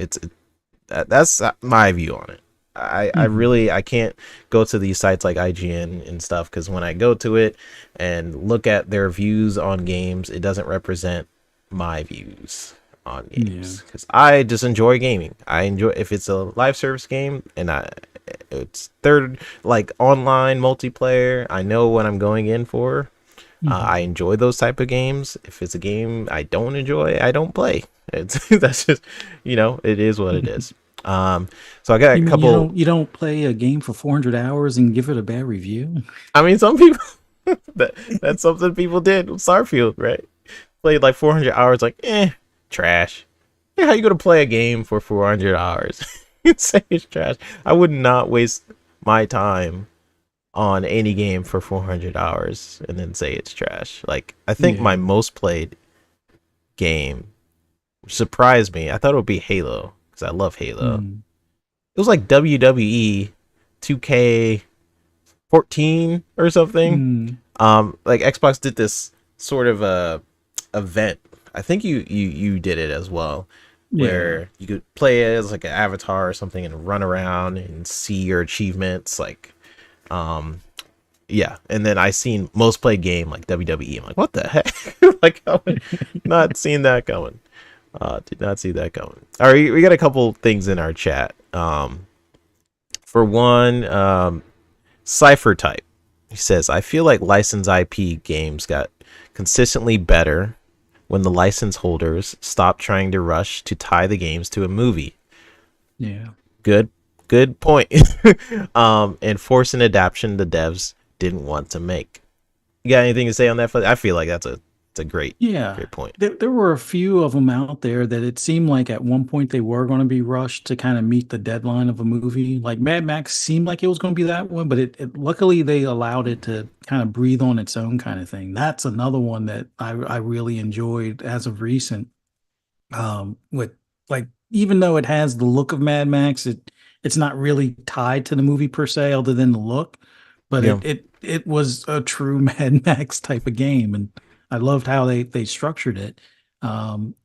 that's my view on it. I Mhm. really I can't go to these sites like IGN and stuff because when I go to it and look at their views on games, it doesn't represent my views on Yeah. games because I just enjoy gaming. I enjoy if it's a live service game and It's third, like online multiplayer. I know what I'm going in for. I Mhm. enjoy those type of games. If it's a game I don't enjoy, I don't play. It's that's just, it is what it is. Um, so I got a You mean couple. you don't play a game for 400 hours and give it a bad review? I mean, some people that's something people did with Starfield, right? Played like 400 hours, like trash. Yeah, how you gonna play a game for 400 hours? You say it's trash. I would not waste my time on any game for 400 hours and then say it's trash. Like, I think my Yeah. most played game, which surprised me. I thought it would be Halo because I love Halo. Mm. It was like WWE 2K14 or something. Mm. Like Xbox did this sort of a event. I think you did it as well, Yeah. where you could play as like an avatar or something and run around and see your achievements. Like, um, yeah. And then I seen most played game like WWE. I'm like, what the heck? Like, I would not seen that coming. Did not see that coming. All right, we got a couple things in our chat. For one, Cipher Type. He says, I feel like licensed IP games got consistently better when the license holders stopped trying to rush to tie the games to a movie. Yeah. Good, good point. And force an adaptation the devs didn't want to make. You got anything to say on that? I feel like it's a Yeah, great point. there were a few of them out there that it seemed like at one point they were going to be rushed to kind of meet the deadline of a movie. Like Mad Max seemed like it was going to be that one, but luckily they allowed it to kind of breathe on its own kind of thing. That's another one that I really enjoyed as of recent. With like even though it has the look of Mad Max, it's not really tied to the movie per se, other than the look. But Yeah, it was a true Mad Max type of game, and I loved how they structured it.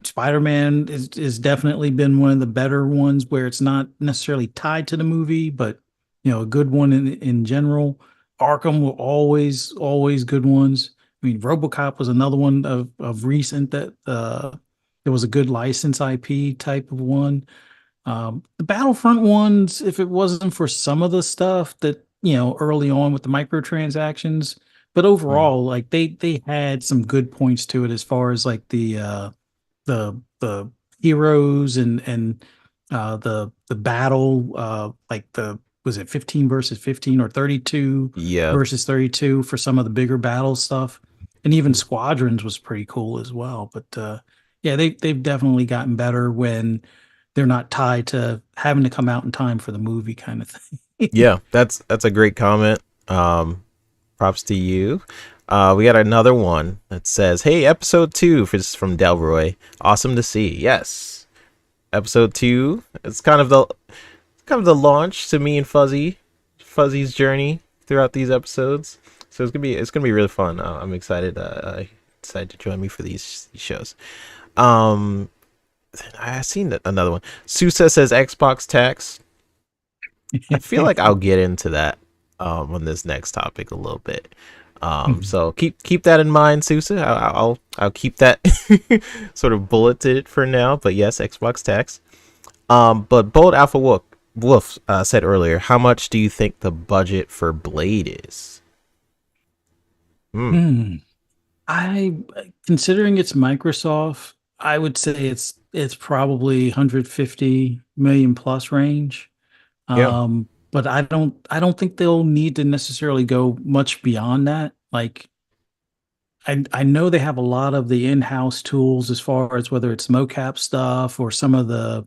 Spider-Man is definitely been one of the better ones where it's not necessarily tied to the movie, but a good one in general. Arkham were always good ones. I mean, RoboCop was another one of recent that it was a good license IP type of one. The Battlefront ones, if it wasn't for some of the stuff that, early on with the microtransactions, but mm, overall, like they had some good points to it as far as like the heroes and the battle, like the was it 15 versus 15 or 32 yeah. versus 32 for some of the bigger battle stuff. And even Squadrons was pretty cool as well. But yeah, they've definitely gotten better when they're not tied to having to come out in time for the movie kind of thing. Yeah, that's a great comment. Props to you. We got another one that says, "Hey, episode 2 from Delroy. Awesome to see." Yes, episode 2. It's kind of the launch to me and Fuzzy's journey throughout these episodes. So it's gonna be really fun. I'm excited. Excited to join me for these shows. Um, I seen another one. Susa says Xbox tax. I feel like I'll get into that on this next topic a little bit. So keep that in mind, Susa. I'll keep that sort of bulleted for now. But yes, Xbox tax. But Bold Alpha Wolf said earlier, how much do you think the budget for Blade is? Hmm. Hmm. I considering it's Microsoft, I would say it's probably 150 million plus range. Yeah. But I don't think they'll need to necessarily go much beyond that. Like I know they have a lot of the in-house tools as far as whether it's mocap stuff or some of the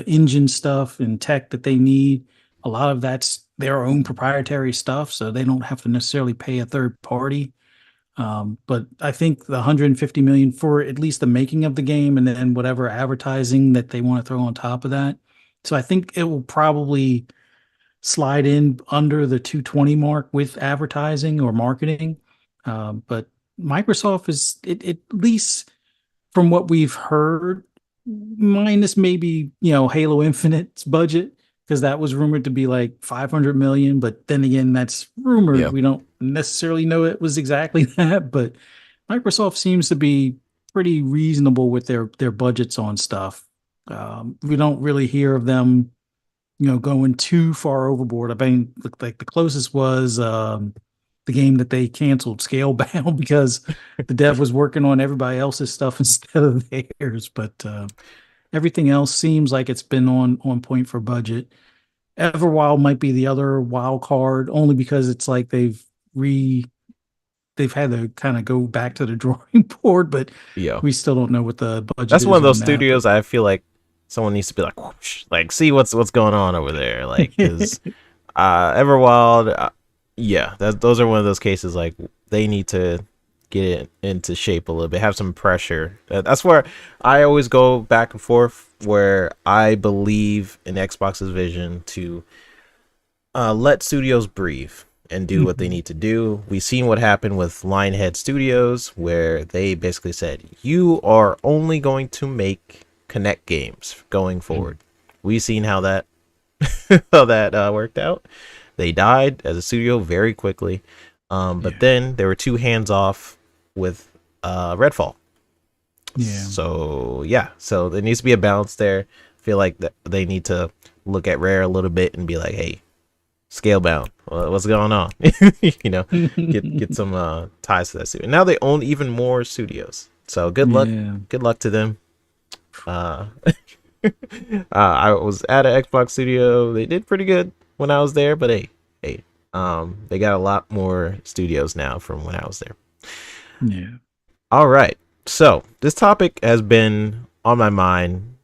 engine stuff and tech that they need. A lot of that's their own proprietary stuff, so they don't have to necessarily pay a third party. But I think the 150 million for at least the making of the game and then whatever advertising that they want to throw on top of that. So I think it will probably slide in under the 220 mark with advertising or marketing. But Microsoft is at least from what we've heard, minus maybe, Halo Infinite's budget, because that was rumored to be like 500 million. But then again, that's rumored. Yeah. We don't necessarily know it was exactly that. But Microsoft seems to be pretty reasonable with their budgets on stuff. We don't really hear of them going too far overboard. I mean, look, like the closest was the game that they canceled, Scalebound, because the dev was working on everybody else's stuff instead of theirs. But everything else seems like it's been on point for budget. Everwild might be the other wild card, only because it's like they've had to kind of go back to the drawing board, but Yo, we still don't know what the budget that's one is of those on that. But studios I feel like someone needs to be like, whoosh, like see what's going on over there, like because Everwild, yeah, those are one of those cases like they need to get it into shape a little bit, have some pressure. That's where I always go back and forth. Where I believe in Xbox's vision to let studios breathe and do what they Mhm. need to do. We've seen what happened with Lionhead Studios, where they basically said, you are only going to make Connect games going forward. We've seen how that how that worked out. They died as a studio very quickly. But Yeah, then they were too hands off with Redfall. yeah, So yeah, so there needs to be a balance there. I feel like they need to look at Rare a little bit and be like, hey, Scalebound, what's going on? you know, get some ties to that studio. Now they own even more studios. So yeah. good luck to them. Uh, I was at an Xbox studio. They did pretty good when I was there, but hey, they got a lot more studios now from when I was there. Yeah. All right. So this topic has been on my mind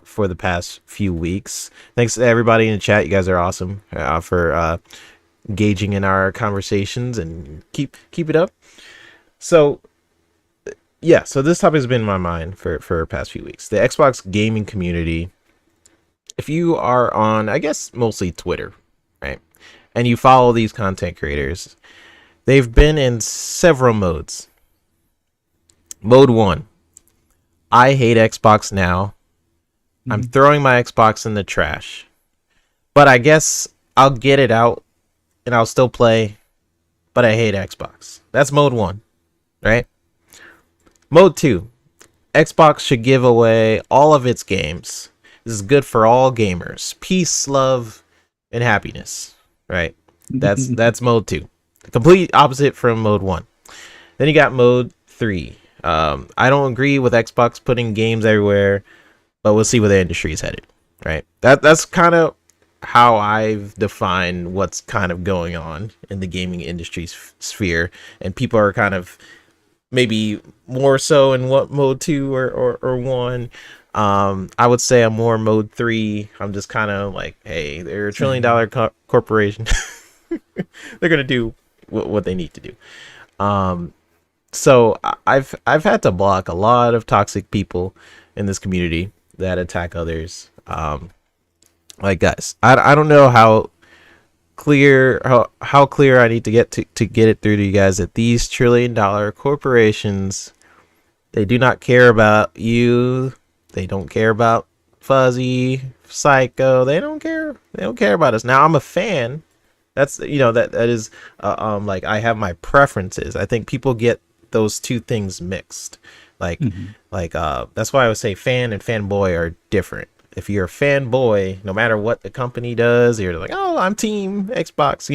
for the past few weeks. Thanks to everybody in the chat. You guys are awesome for engaging in our conversations and keep it up. So yeah, so this topic has been in my mind for the past few weeks. The Xbox gaming community. If you are on, I guess mostly Twitter, right, and you follow these content creators, they've been in several modes. Mode 1, I hate Xbox now. I'm Mhm. throwing my Xbox in the trash. But I guess I'll get it out and I'll still play, but I hate Xbox. That's mode 1, right? Mode 2, Xbox should give away all of its games. This is good for all gamers. Peace, love, and happiness, right? That's mode 2. The complete opposite from mode 1. Then you got mode 3. I don't agree with Xbox putting games everywhere, but we'll see where the industry is headed, right? That's kind of how I've defined what's kind of going on in the gaming industry sphere, and people are kind of maybe more so in what mode 2 or 1. I would say I'm more mode 3. I'm just kind of like, hey, they're a trillion Same. dollar corporation. They're gonna do what they need to do. Um, so I've had to block a lot of toxic people in this community that attack others. Like guys, I don't know how clear I need to get to get it through to you guys that these trillion dollar corporations, they do not care about you. They don't care about Fuzzy, Psycho. They don't care about us. Now I'm a fan. That's that is like I have my preferences. I think people get those two things mixed. Like Mhm. that's why I would say fan and fanboy are different. If you're a fanboy, no matter what the company does, you're like, oh, I'm team Xbox.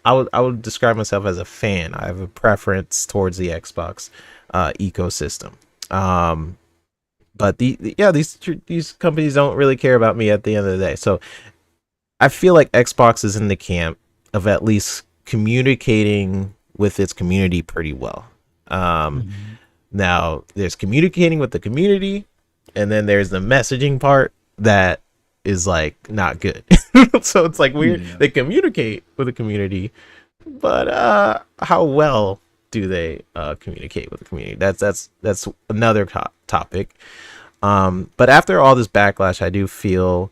I would describe myself as a fan. I have a preference towards the Xbox ecosystem. But these companies don't really care about me at the end of the day. So I feel like Xbox is in the camp of at least communicating with its community pretty well. Um, Mhm. Now there's communicating with the community, and then there's the messaging part that is like not good. So it's like weird. Yeah. They communicate with the community, but how well do they communicate with the community? That's another topic. But after all this backlash, I do feel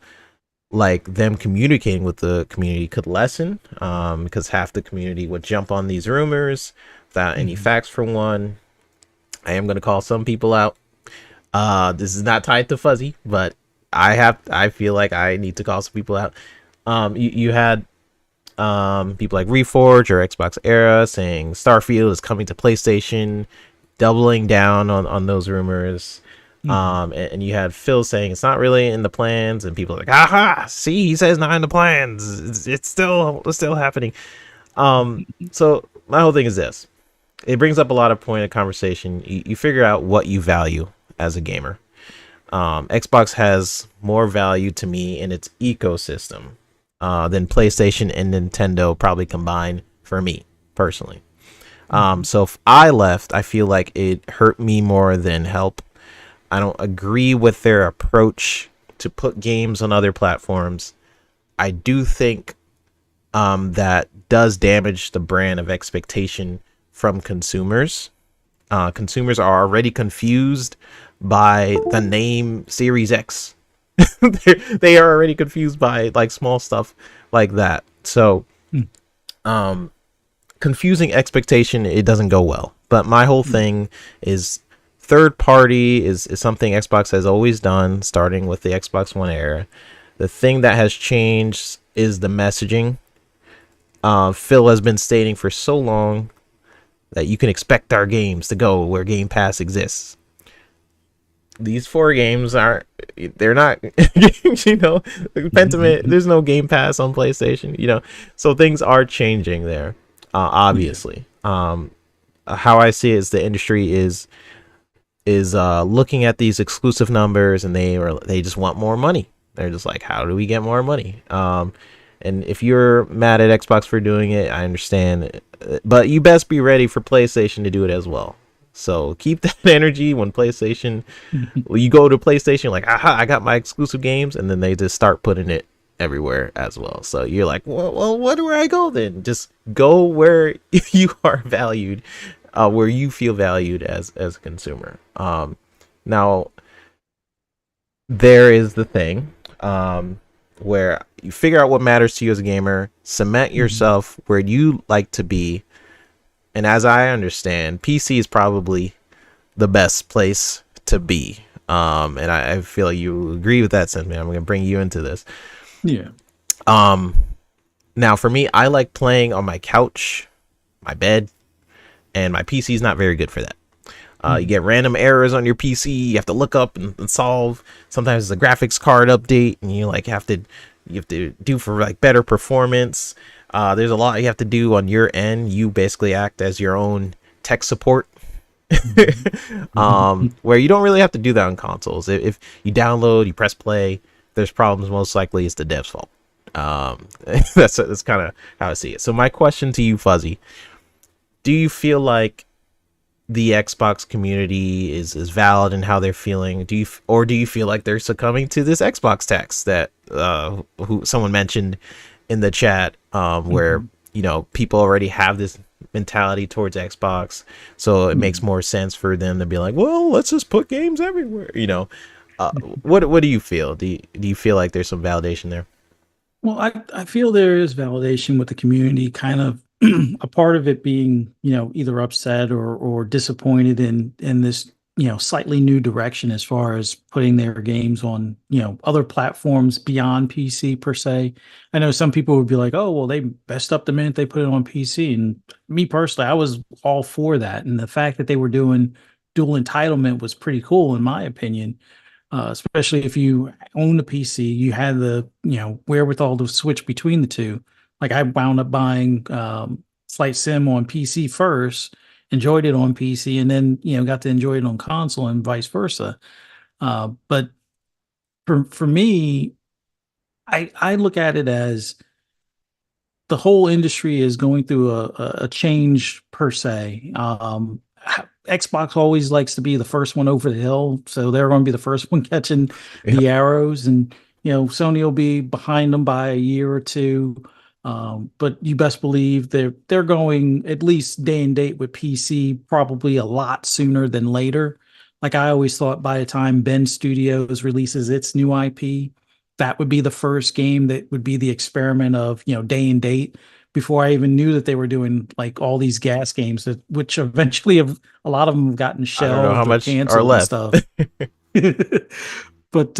like them communicating with the community could lessen, because half the community would jump on these rumors without any Mhm. facts for one. I am going to call some people out. This is not tied to Fuzzy, but I feel like I need to call some people out. You had people like Reforge or Xbox Era saying Starfield is coming to PlayStation, doubling down on those rumors. Mhm. And you had Phil saying it's not really in the plans, and people are like, aha, see, he says not in the plans. It's still happening. So my whole thing is this: it brings up a lot of point of conversation. You figure out what you value as a gamer. Xbox has more value to me in its ecosystem than PlayStation and Nintendo probably combined for me personally. Mhm. So if I left, I feel like it hurt me more than help. I don't agree with their approach to put games on other platforms. I do think that does damage the brand of expectation from consumers. Consumers are already confused by the name Series X. They are already confused by like small stuff like that. So Mhm. confusing expectation, it doesn't go well. But my whole Mhm. thing is third party is something Xbox has always done, starting with the Xbox One era. The thing that has changed is the messaging. Phil has been stating for so long that you can expect our games to go where Game Pass exists. These four games are, they're not, Pentiment, Mhm. there's no Game Pass on PlayStation, so things are changing there, Yeah. obviously. How I see it is the industry is looking at these exclusive numbers, and they just want more money. They're just like, how do we get more money? And if you're mad at Xbox for doing it, I understand, but you best be ready for PlayStation to do it as well. So keep that energy when PlayStation. Well, you go to PlayStation like, aha, I got my exclusive games, and then they just start putting it everywhere as well. So you're like, well, where do I go then? Just go where you are valued, where you feel valued as a consumer. Now there is the thing, where you figure out what matters to you as a gamer, cement Mhm. yourself where you like to be, and as I understand, PC is probably the best place to be. And I feel like you agree with that sentiment. I'm going to bring you into this. Yeah. Um, Now for me, I like playing on my couch, my bed, and my PC is not very good for that. You Mhm. get random errors on your PC. You have to look up and solve. Sometimes it's a graphics card update, and you have to do for like better performance. There's a lot you have to do on your end. You basically act as your own tech support, Mhm. Mhm. where you don't really have to do that on consoles. If you download, you press play, if there's problems, most likely it's the dev's fault. That's kind of how I see it. So my question to you, Fuzzy, do you feel like the Xbox community is valid in how they're feeling? Do you feel like they're succumbing to this Xbox tax that who someone mentioned in the chat, where Mhm. people already have this mentality towards Xbox, so it makes Yeah. more sense for them to be like, well, let's just put games everywhere. Uh, what do you feel? Do you feel like there's some validation there? Well, I feel there is validation with the community, kind of a part of it being, either upset or disappointed in this, slightly new direction as far as putting their games on, other platforms beyond PC per se. I know some people would be like, oh, well, they messed up the minute they put it on PC. And me personally, I was all for that. And the fact that they were doing dual entitlement was pretty cool, in my opinion, especially if you own a PC, you had the wherewithal to switch between the two. Like I wound up buying Flight Sim on PC first, enjoyed it on PC, and then got to enjoy it on console and vice versa. But for me, I look at it as the whole industry is going through a change per se. Xbox always likes to be the first one over the hill, so they're going to be the first one catching Yeah, the arrows, and Sony will be behind them by a year or two. But you best believe they're going at least day and date with PC probably a lot sooner than later. Like I always thought, by the time Ben Studios releases its new IP, that would be the first game that would be the experiment of day and date, before I even knew that they were doing like all these gas games that which eventually have a lot of them have gotten I don't know how shelved or much are canceled and left. stuff. But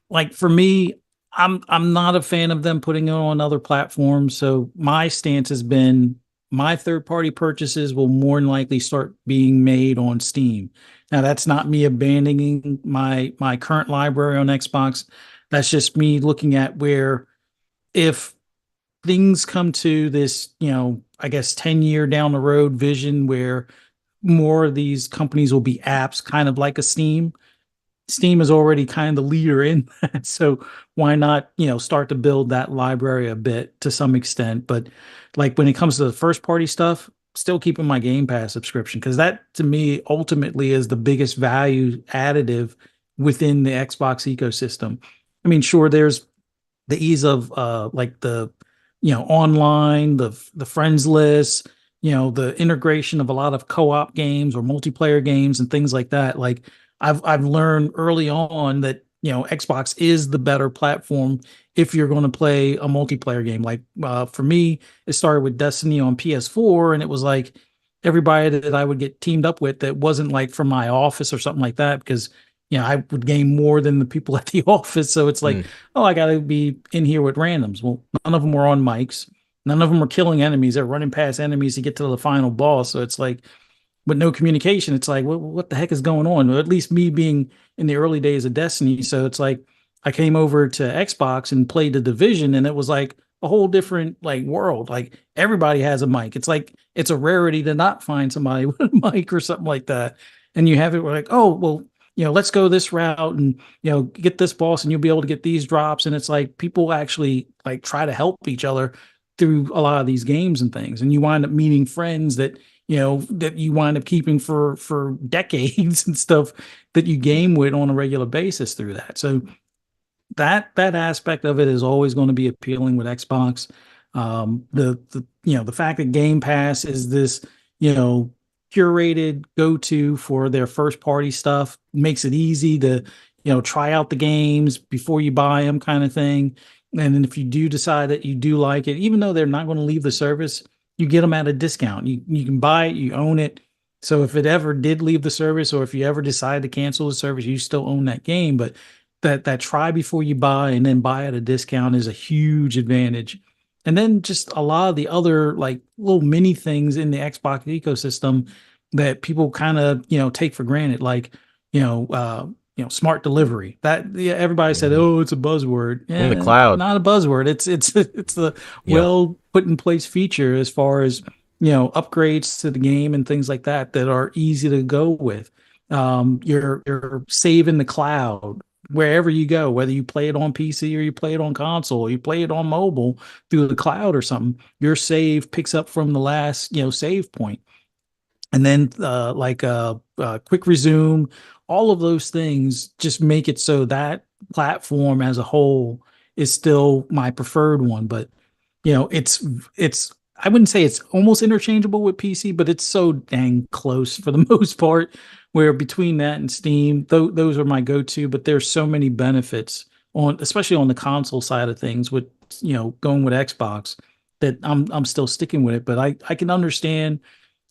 like for me, I'm not a fan of them putting it on other platforms. So my stance has been my third party purchases will more than likely start being made on Steam. Now that's not me abandoning my current library on Xbox. That's just me looking at where if things come to this, I guess 10-year down the road vision where more of these companies will be apps kind of like a Steam. Steam is already kind of the leader in that. So why not, start to build that library a bit to some extent. But like when it comes to the first party stuff, still keeping my Game Pass subscription because that to me ultimately is the biggest value additive within the Xbox ecosystem. I mean, sure, there's the ease of like the online, the friends list, the integration of a lot of co-op games or multiplayer games and things like that. Like I've learned early on that Xbox is the better platform if you're going to play a multiplayer game. Like for me, it started with Destiny on PS4, and it was like everybody that I would get teamed up with that wasn't like from my office or something like that because I would game more than the people at the office. So it's like, Mm. oh, I got to be in here with randoms. Well, none of them were on mics. None of them were killing enemies. They're running past enemies to get to the final boss. So it's like, with no communication, it's like, what the heck is going on? Or at least me being in the early days of Destiny. So it's like, I came over to Xbox and played the Division, and it was like a whole different like world. Like everybody has a mic. It's like it's a rarity to not find somebody with a mic or something like that. And you have it like, oh well, let's go this route and get this boss and you'll be able to get these drops. And it's like people actually like try to help each other through a lot of these games and things. And you wind up meeting friends that you wind up keeping for decades and stuff that you game with on a regular basis through that. So that aspect of it is always going to be appealing with Xbox. The fact that Game Pass is this you know curated go to for their first party stuff makes it easy to try out the games before you buy them, kind of thing. And then if you do decide that you do like it, even though they're not going to leave the service, you get them at a discount. You can buy it, you own it. So if it ever did leave the service, or if you ever decide to cancel the service, you still own that game. But that try before you buy and then buy at a discount is a huge advantage. And then just a lot of the other like little mini things in the Xbox ecosystem that people kind of take for granted, like smart delivery. That yeah, everybody said, Mhm. oh, it's a buzzword. In the Yeah, cloud. not a buzzword. It's the Yeah. well put in place feature as far as upgrades to the game and things like that that are easy to go with. You're save in the cloud wherever you go, whether you play it on PC or you play it on console, or you play it on mobile through the cloud or something. Your save picks up from the last save point, and then quick resume. All of those things just make it so that platform as a whole is still my preferred one. But it's I wouldn't say it's almost interchangeable with PC, but it's so dang close for the most part. Where between that and Steam, those are my go-to. But there's so many benefits on, especially on the console side of things, with going with Xbox, that I'm still sticking with it. But I can understand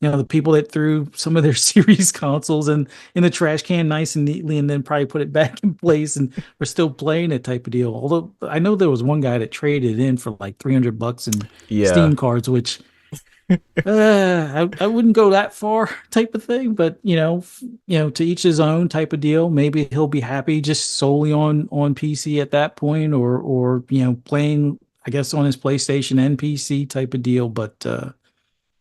the people that threw some of their series consoles in the trash can nice and neatly and then probably put it back in place and we're still playing it type of deal. Although I know there was one guy that traded in for like $300 in Yeah. Steam cards, which I wouldn't go that far type of thing, but to each his own type of deal. Maybe he'll be happy just solely on PC at that point, or playing, I guess, on his PlayStation and PC type of deal. But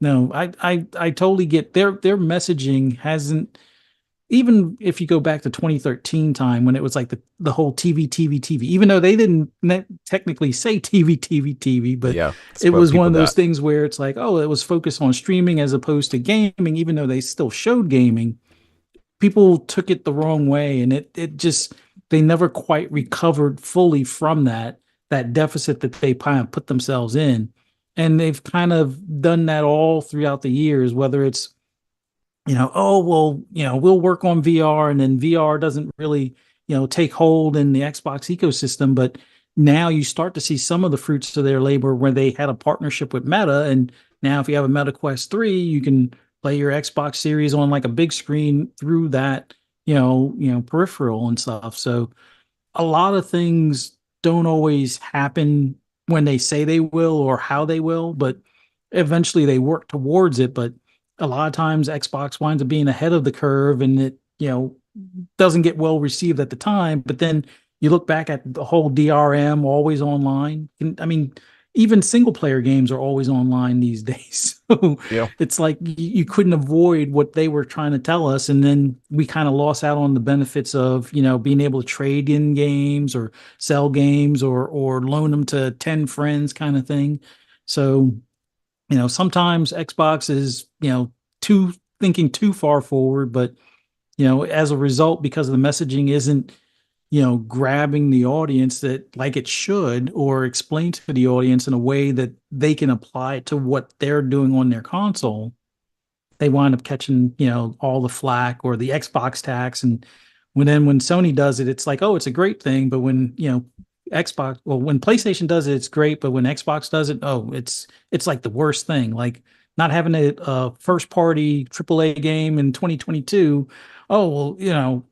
no, I totally get their messaging hasn't, even if you go back to 2013 time when it was like the whole TV, even though they didn't technically say TV, but Yeah. That's it what was one people of those got. things where it's like, oh, it was focused on streaming as opposed to gaming, even though they still showed gaming. People took it the wrong way, and it just, they never quite recovered fully from that deficit that they kind of put themselves in. And they've kind of done that all throughout the years, whether it's oh well, we'll work on VR, and then VR doesn't really take hold in the Xbox ecosystem. But now you start to see some of the fruits of their labor where they had a partnership with Meta, and now if you have a Meta Quest 3, you can play your Xbox series on like a big screen through that peripheral and stuff. So a lot of things don't always happen when they say they will or how they will, but eventually they work towards it, but a lot of times Xbox winds up being ahead of the curve and it, doesn't get well received at the time. But then you look back at the whole DRM, always online. And, I mean, even single player games are always online these days. So Yeah. it's like you couldn't avoid what they were trying to tell us. And then we kind of lost out on the benefits of, being able to trade in games or sell games or loan them to 10 friends kind of thing. So sometimes Xbox is, too thinking too far forward, but as a result, because the messaging isn't, grabbing the audience that like it should, or explain to the audience in a way that they can apply it to what they're doing on their console, they wind up catching, all the flack or the Xbox tax. And when Sony does it, it's like, oh, it's a great thing. But when, when PlayStation does it, it's great. But when Xbox does it, oh, it's like the worst thing. Like not having a first party AAA game in 2022. Oh, well,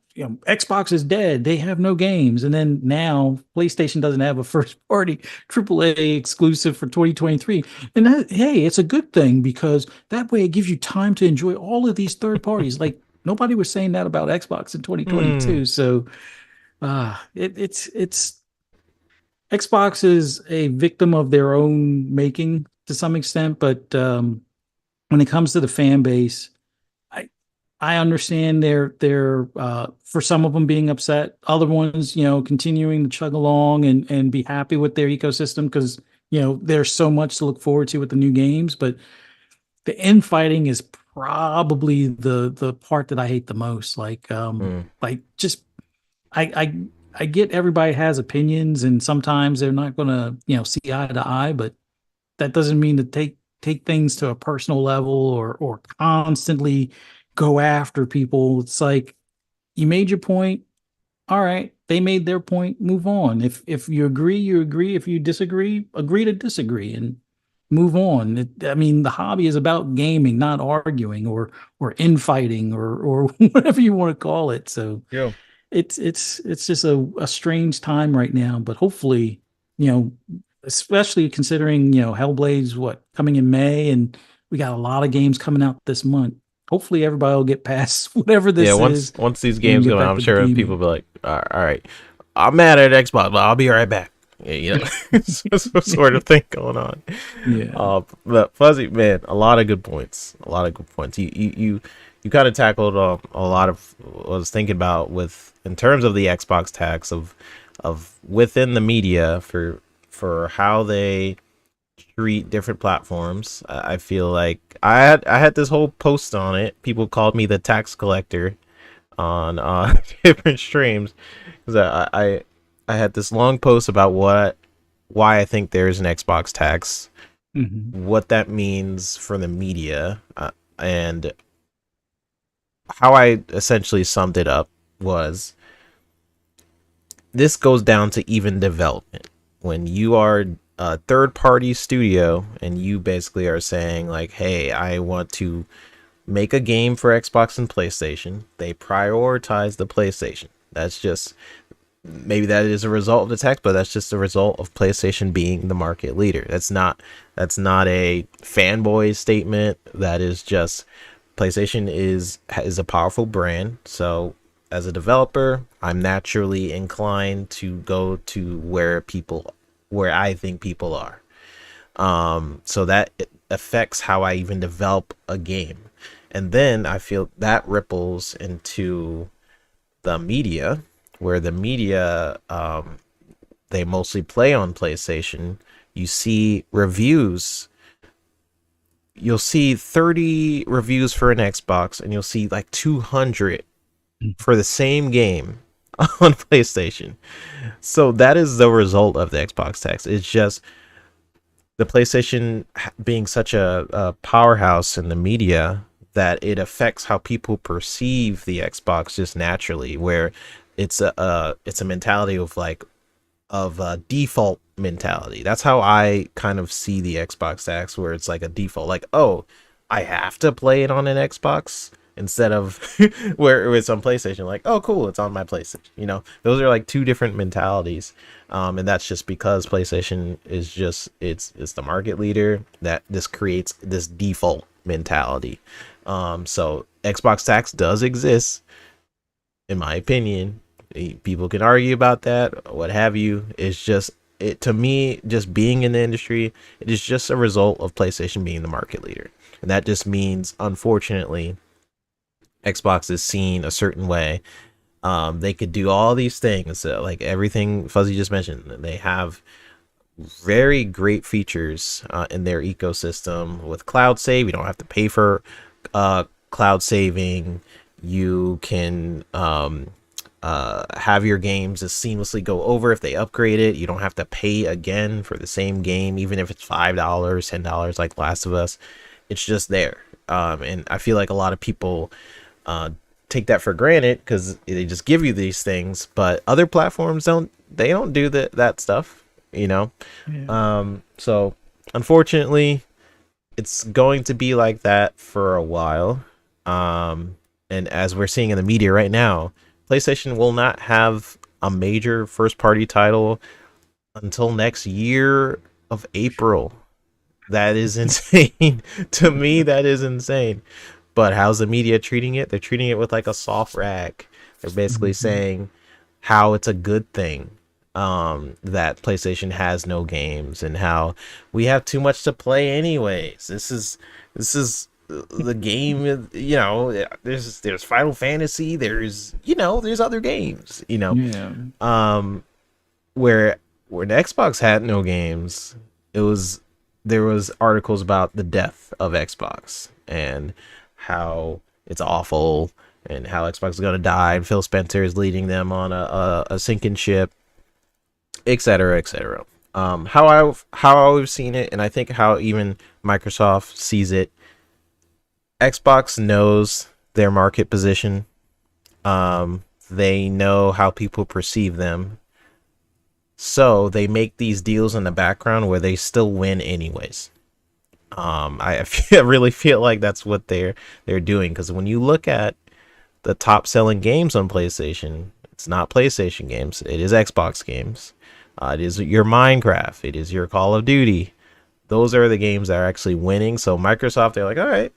Xbox is dead. They have no games. And then now PlayStation doesn't have a first party AAA exclusive for 2023. And that, hey, it's a good thing because that way it gives you time to enjoy all of these third parties. Like nobody was saying that about Xbox in Hmm. 2022. So it's Xbox is a victim of their own making to some extent, but when it comes to the fan base, I I understand they're for some of them being upset, other ones, continuing to chug along and be happy with their ecosystem because there's so much to look forward to with the new games. But the infighting is probably the part that I hate the most. Hmm. Like just I I I get everybody has opinions and sometimes they're not gonna, see eye to eye, but that doesn't mean to take things to a personal level or constantly go after people. It's like you made your point. All right, they made their point. Move on. If you agree, you agree. If you disagree, agree to disagree and move on. I mean, the hobby is about gaming, not arguing or infighting or whatever you want to call it. So Yeah. it's just a strange time right now, but hopefully, you know, especially considering, Hellblade's what coming in May and we got a lot of games coming out this month. Hopefully everybody will get past whatever Yeah, this once is once these and games get come out, back I'm to sure people gaming. will be like, all right, I'm mad at Xbox, but I'll be right back. Yeah, some sort of thing going on. Yeah. But Fuzzy, man, a lot of good points. A lot of good points. You kind of tackled a lot of what I was thinking about with in terms of the Xbox tax of within the media for how they treat different platforms. I feel like I had this whole post on it. People called me the tax collector on different streams because I had this long post about why I think there's an Xbox tax, Hmm. what that means for the media, and how I essentially summed it up was this goes down to even development. When you are a third party studio and you basically are saying like, hey, I want to make a game for Xbox and PlayStation, they prioritize the PlayStation. That's just maybe that is a result of the tech, but that's just a result of PlayStation being the market leader. That's not a fanboy statement. That is just PlayStation is a powerful brand. So as a developer, I'm naturally inclined to go to where I think people are. So that affects how I even develop a game. And then I feel that ripples into the media, where the media they mostly play on PlayStation. You see reviews. You'll see 30 reviews for an Xbox, and you'll see like 200 for the same game on PlayStation. So that is the result of the Xbox tax. It's just the PlayStation being such a powerhouse in the media that it affects how people perceive the Xbox just naturally, where it's a mentality of like of a default mentality. That's how I kind of see the Xbox X, where it's like a default, like, oh, I have to play it on an Xbox. instead of where it's on PlayStation. Like, oh, cool, it's on my PlayStation. You know, those are like two different mentalities, and that's just because PlayStation is just it's the market leader that this creates this default mentality. So Xbox tax does exist, in my opinion. People can argue about that, what have you. It's just it to me, just being in the industry, it is just a result of PlayStation being the market leader. And that just means, unfortunately, Xbox is seen a certain way. They could do all these things, like everything Fuzzy just mentioned. They have very great features in their ecosystem with cloud save. You don't have to pay for cloud saving. You can have your games just seamlessly go over if they upgrade it. You don't have to pay again for the same game, even if it's $5, $10, like Last of Us. It's just there. And I feel like a lot of people take that for granted because they just give you these things, but other platforms don't do that stuff, you know. Yeah. So unfortunately, it's going to be like that for a while. And as we're seeing in the media right now, PlayStation will not have a major first party title until next year of April. That is insane. To me, that is insane. But how's the media treating it? They're treating it with like a soft rag. They're basically Mhm. saying how it's a good thing, that PlayStation has no games and how we have too much to play anyways. This is the game. You know, there's Final Fantasy. There's other games. Yeah. Um, where when Xbox had no games, it was there was articles about the death of Xbox and how it's awful and how Xbox is gonna die and Phil Spencer is leading them on a sinking ship, etc., etc. How I've seen it, and I think how even Microsoft sees it, Xbox knows their market position. They know how people perceive them, so they make these deals in the background where they still win anyways. I really feel like that's what they're doing, because when you look at the top selling games on PlayStation, it's not PlayStation games, it is Xbox games. It is your Minecraft, it is your Call of Duty. Those are the games that are actually winning. So Microsoft, they're like, all right,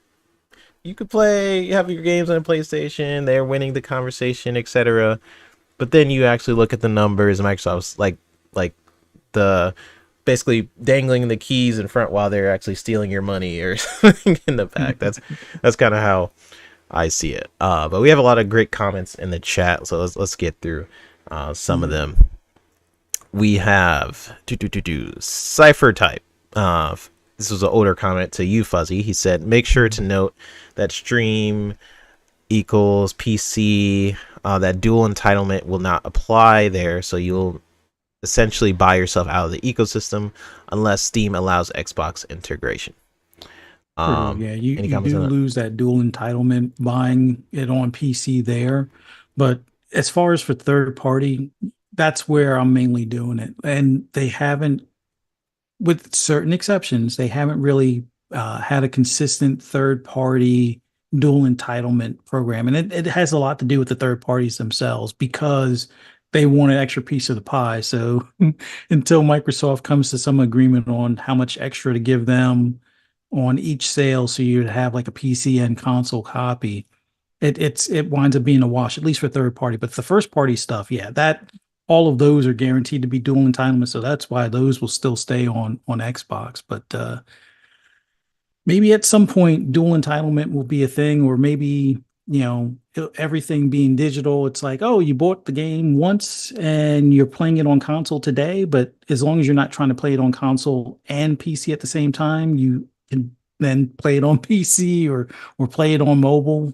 you could play, you have your games on PlayStation, they're winning the conversation, etc. But then you actually look at the numbers, and Microsoft's like the basically dangling the keys in front while they're actually stealing your money or something in the back. That's kind of how I see it. But we have a lot of great comments in the chat, so let's get through some of Yeah. them. We have Cipher Type. This was an older comment to you, Fuzzy. He said, make sure to note that stream equals PC. That dual entitlement will not apply there, so you'll essentially buy yourself out of the ecosystem unless Steam allows Xbox integration. True. Yeah, you Any you comments do on that? lose that dual entitlement buying it on PC there. But as far as for third party, that's where I'm mainly doing it. And they haven't, with certain exceptions, they haven't really had a consistent third party dual entitlement program. And it has a lot to do with the third parties themselves because they want an extra piece of the pie. So until Microsoft comes to some agreement on how much extra to give them on each sale, so you'd have like a PC and console copy, it winds up being a wash, at least for third party. But the first party stuff, yeah, that all of those are guaranteed to be dual entitlement, so that's why those will still stay on Xbox. But maybe at some point dual entitlement will be a thing, or maybe everything being digital, it's like, oh, you bought the game once and you're playing it on console today, but as long as you're not trying to play it on console and PC at the same time, you can then play it on PC or play it on mobile.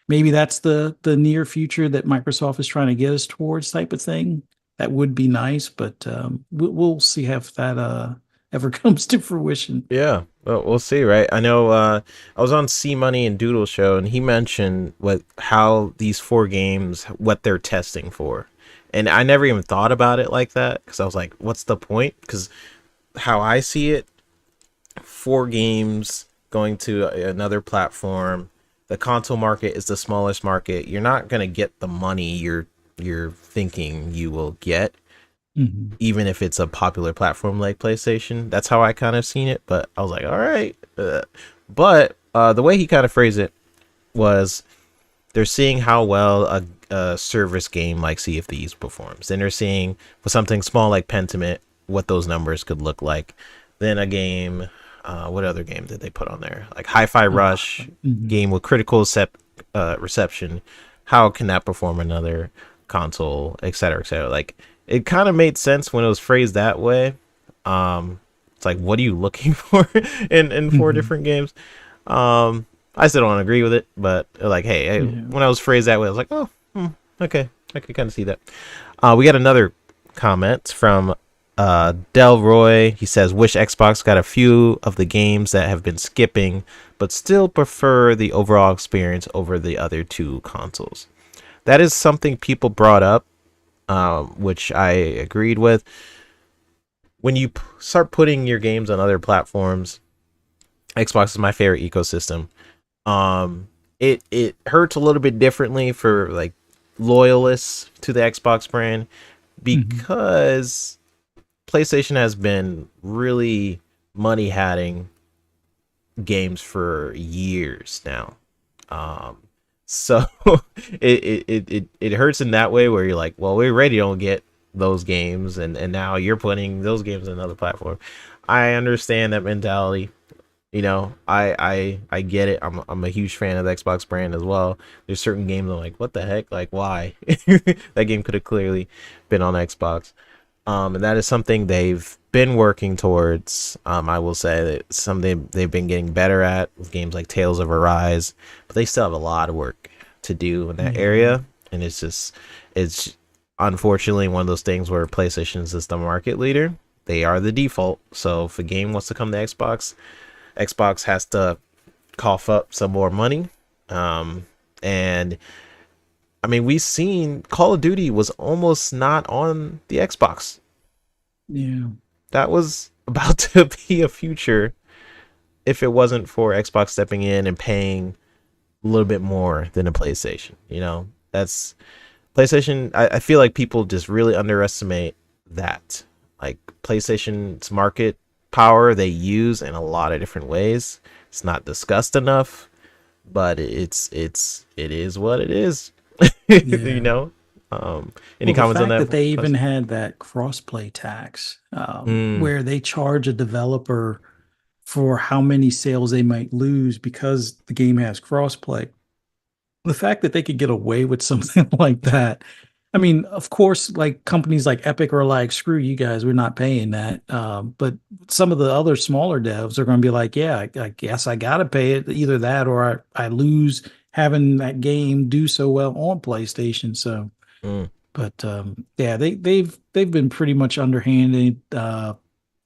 Maybe that's the near future that Microsoft is trying to get us towards, type of thing. That would be nice, but we'll see if that ever comes to fruition. Yeah, well, we'll see, right? I know I was on C Money and Doodle Show, and he mentioned how these four games, what they're testing for. And I never even thought about it like that, because I was like, what's the point? Because how I see it, four games going to another platform the console market is the smallest market. You're not gonna get the money you're thinking you will get, Hmm. even if it's a popular platform like PlayStation. That's how I kind of seen it. But I was like, all right. But the way he kind of phrased it was they're seeing how well a service game like Sea of Thieves performs. Then they're seeing for something small like Pentiment what those numbers could look like. Then a game, what other game did they put on there? Like Hi-Fi Rush, Hmm. game with critical reception. How can that perform another console, et cetera, et cetera? Like it kind of made sense when it was phrased that way. It's like, what are you looking for in four Hmm. different games? Um, I still don't agree with it, but like, hey, Yeah. when I was phrased that way, I was like, oh, okay, I could kind of see that. We got another comment from Delroy. He says, wish Xbox got a few of the games that have been skipping, but still prefer the overall experience over the other two consoles. That is something people brought up, which I agreed with. When you start putting your games on other platforms, Xbox is my favorite ecosystem. Um, it hurts a little bit differently for like loyalists to the Xbox brand Hmm. because PlayStation has been really money hatting games for years now. Um, so it hurts in that way where you're like, well, we already don't get those games, and now you're putting those games on another platform. I understand that mentality. You know, I get it. I'm a huge fan of the Xbox brand as well. There's certain games I'm like, what the heck? Like, why? That game could have clearly been on Xbox. And that is something they've been working towards. I will say that something they've been getting better at with games like Tales of Arise, but they still have a lot of work to do in that Yeah. area. And it's unfortunately one of those things where PlayStation is the market leader. They are the default. So if a game wants to come to Xbox, Xbox has to cough up some more money. And I mean, we've seen Call of Duty was almost not on the Xbox. Yeah. That was about to be a future if it wasn't for Xbox stepping in and paying a little bit more than a PlayStation. You know, that's PlayStation. I feel like people just really underestimate that. Like PlayStation's market power they use in a lot of different ways. It's not discussed enough, but it is what it is. You Yeah. know. Any Well, the comments on fact that? that they even Fuzz? had that crossplay tax, Mm, where they charge a developer for how many sales they might lose because the game has crossplay. The fact that they could get away with something like that. I mean, of course, like companies like Epic are like, screw you guys, we're not paying that. But some of the other smaller devs are going to be like, yeah, I guess I got to pay it. Either that or I lose having that game do so well on PlayStation. So, mm. but yeah, they've been pretty much underhanded.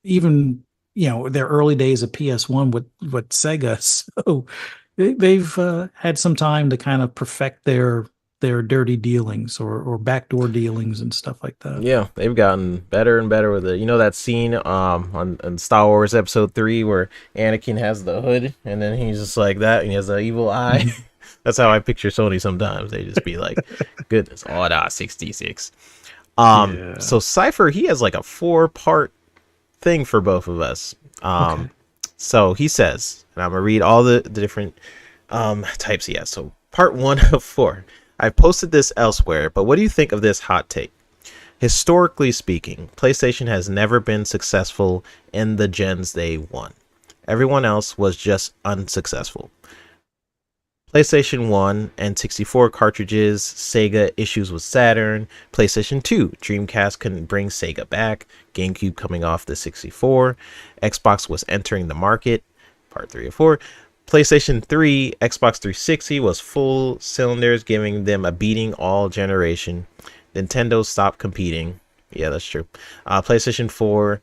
Even their early days of PS1 with Sega. So they've had some time to kind of perfect their dirty dealings or backdoor dealings and stuff like that. Yeah, they've gotten better and better with it. You know that scene on Star Wars Episode 3 where Anakin has the hood and then he's just like that and he has the evil eye. Mhm. That's how I picture Sony sometimes. They just be like, goodness, Order 66. Yeah. So Cypher, he has like a four-part thing for both of us. Okay. So he says, and I'm gonna read all the different types he has. So part one of four. I've posted this elsewhere, but what do you think of this hot take? Historically speaking, PlayStation has never been successful in the gens they won. Everyone else was just unsuccessful. PlayStation 1 and 64 cartridges, Sega issues with Saturn, PlayStation 2, Dreamcast couldn't bring Sega back, GameCube coming off the 64, Xbox was entering the market, part 3 of 4. PlayStation 3, Xbox 360 was full cylinders, giving them a beating all generation. Nintendo stopped competing. Yeah, that's true. PlayStation 4,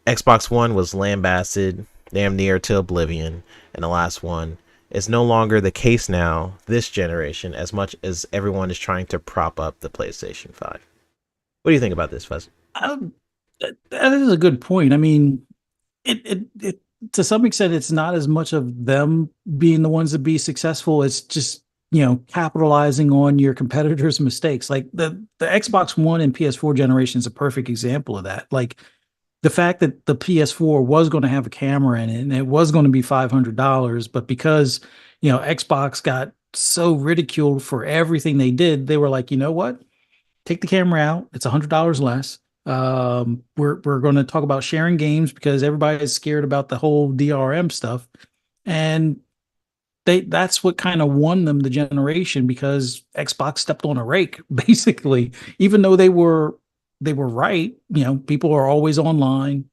Xbox One was lambasted damn near to oblivion. And the last one, it's no longer the case now, this generation, as much as everyone is trying to prop up the PlayStation 5. What do you think about this, Fuzz? That is a good point. I mean, it to some extent, it's not as much of them being the ones to be successful. It's just, capitalizing on your competitors' mistakes. Like the Xbox One and PS4 generation is a perfect example of that. Like the fact that the PS4 was going to have a camera in it and it was going to be $500, but because, Xbox got so ridiculed for everything they did, they were like, you know what? Take the camera out. It's $100 less. We're going to talk about sharing games because everybody is scared about the whole DRM stuff, and that's what kind of won them the generation because Xbox stepped on a rake basically. Even though they were right, people are always online.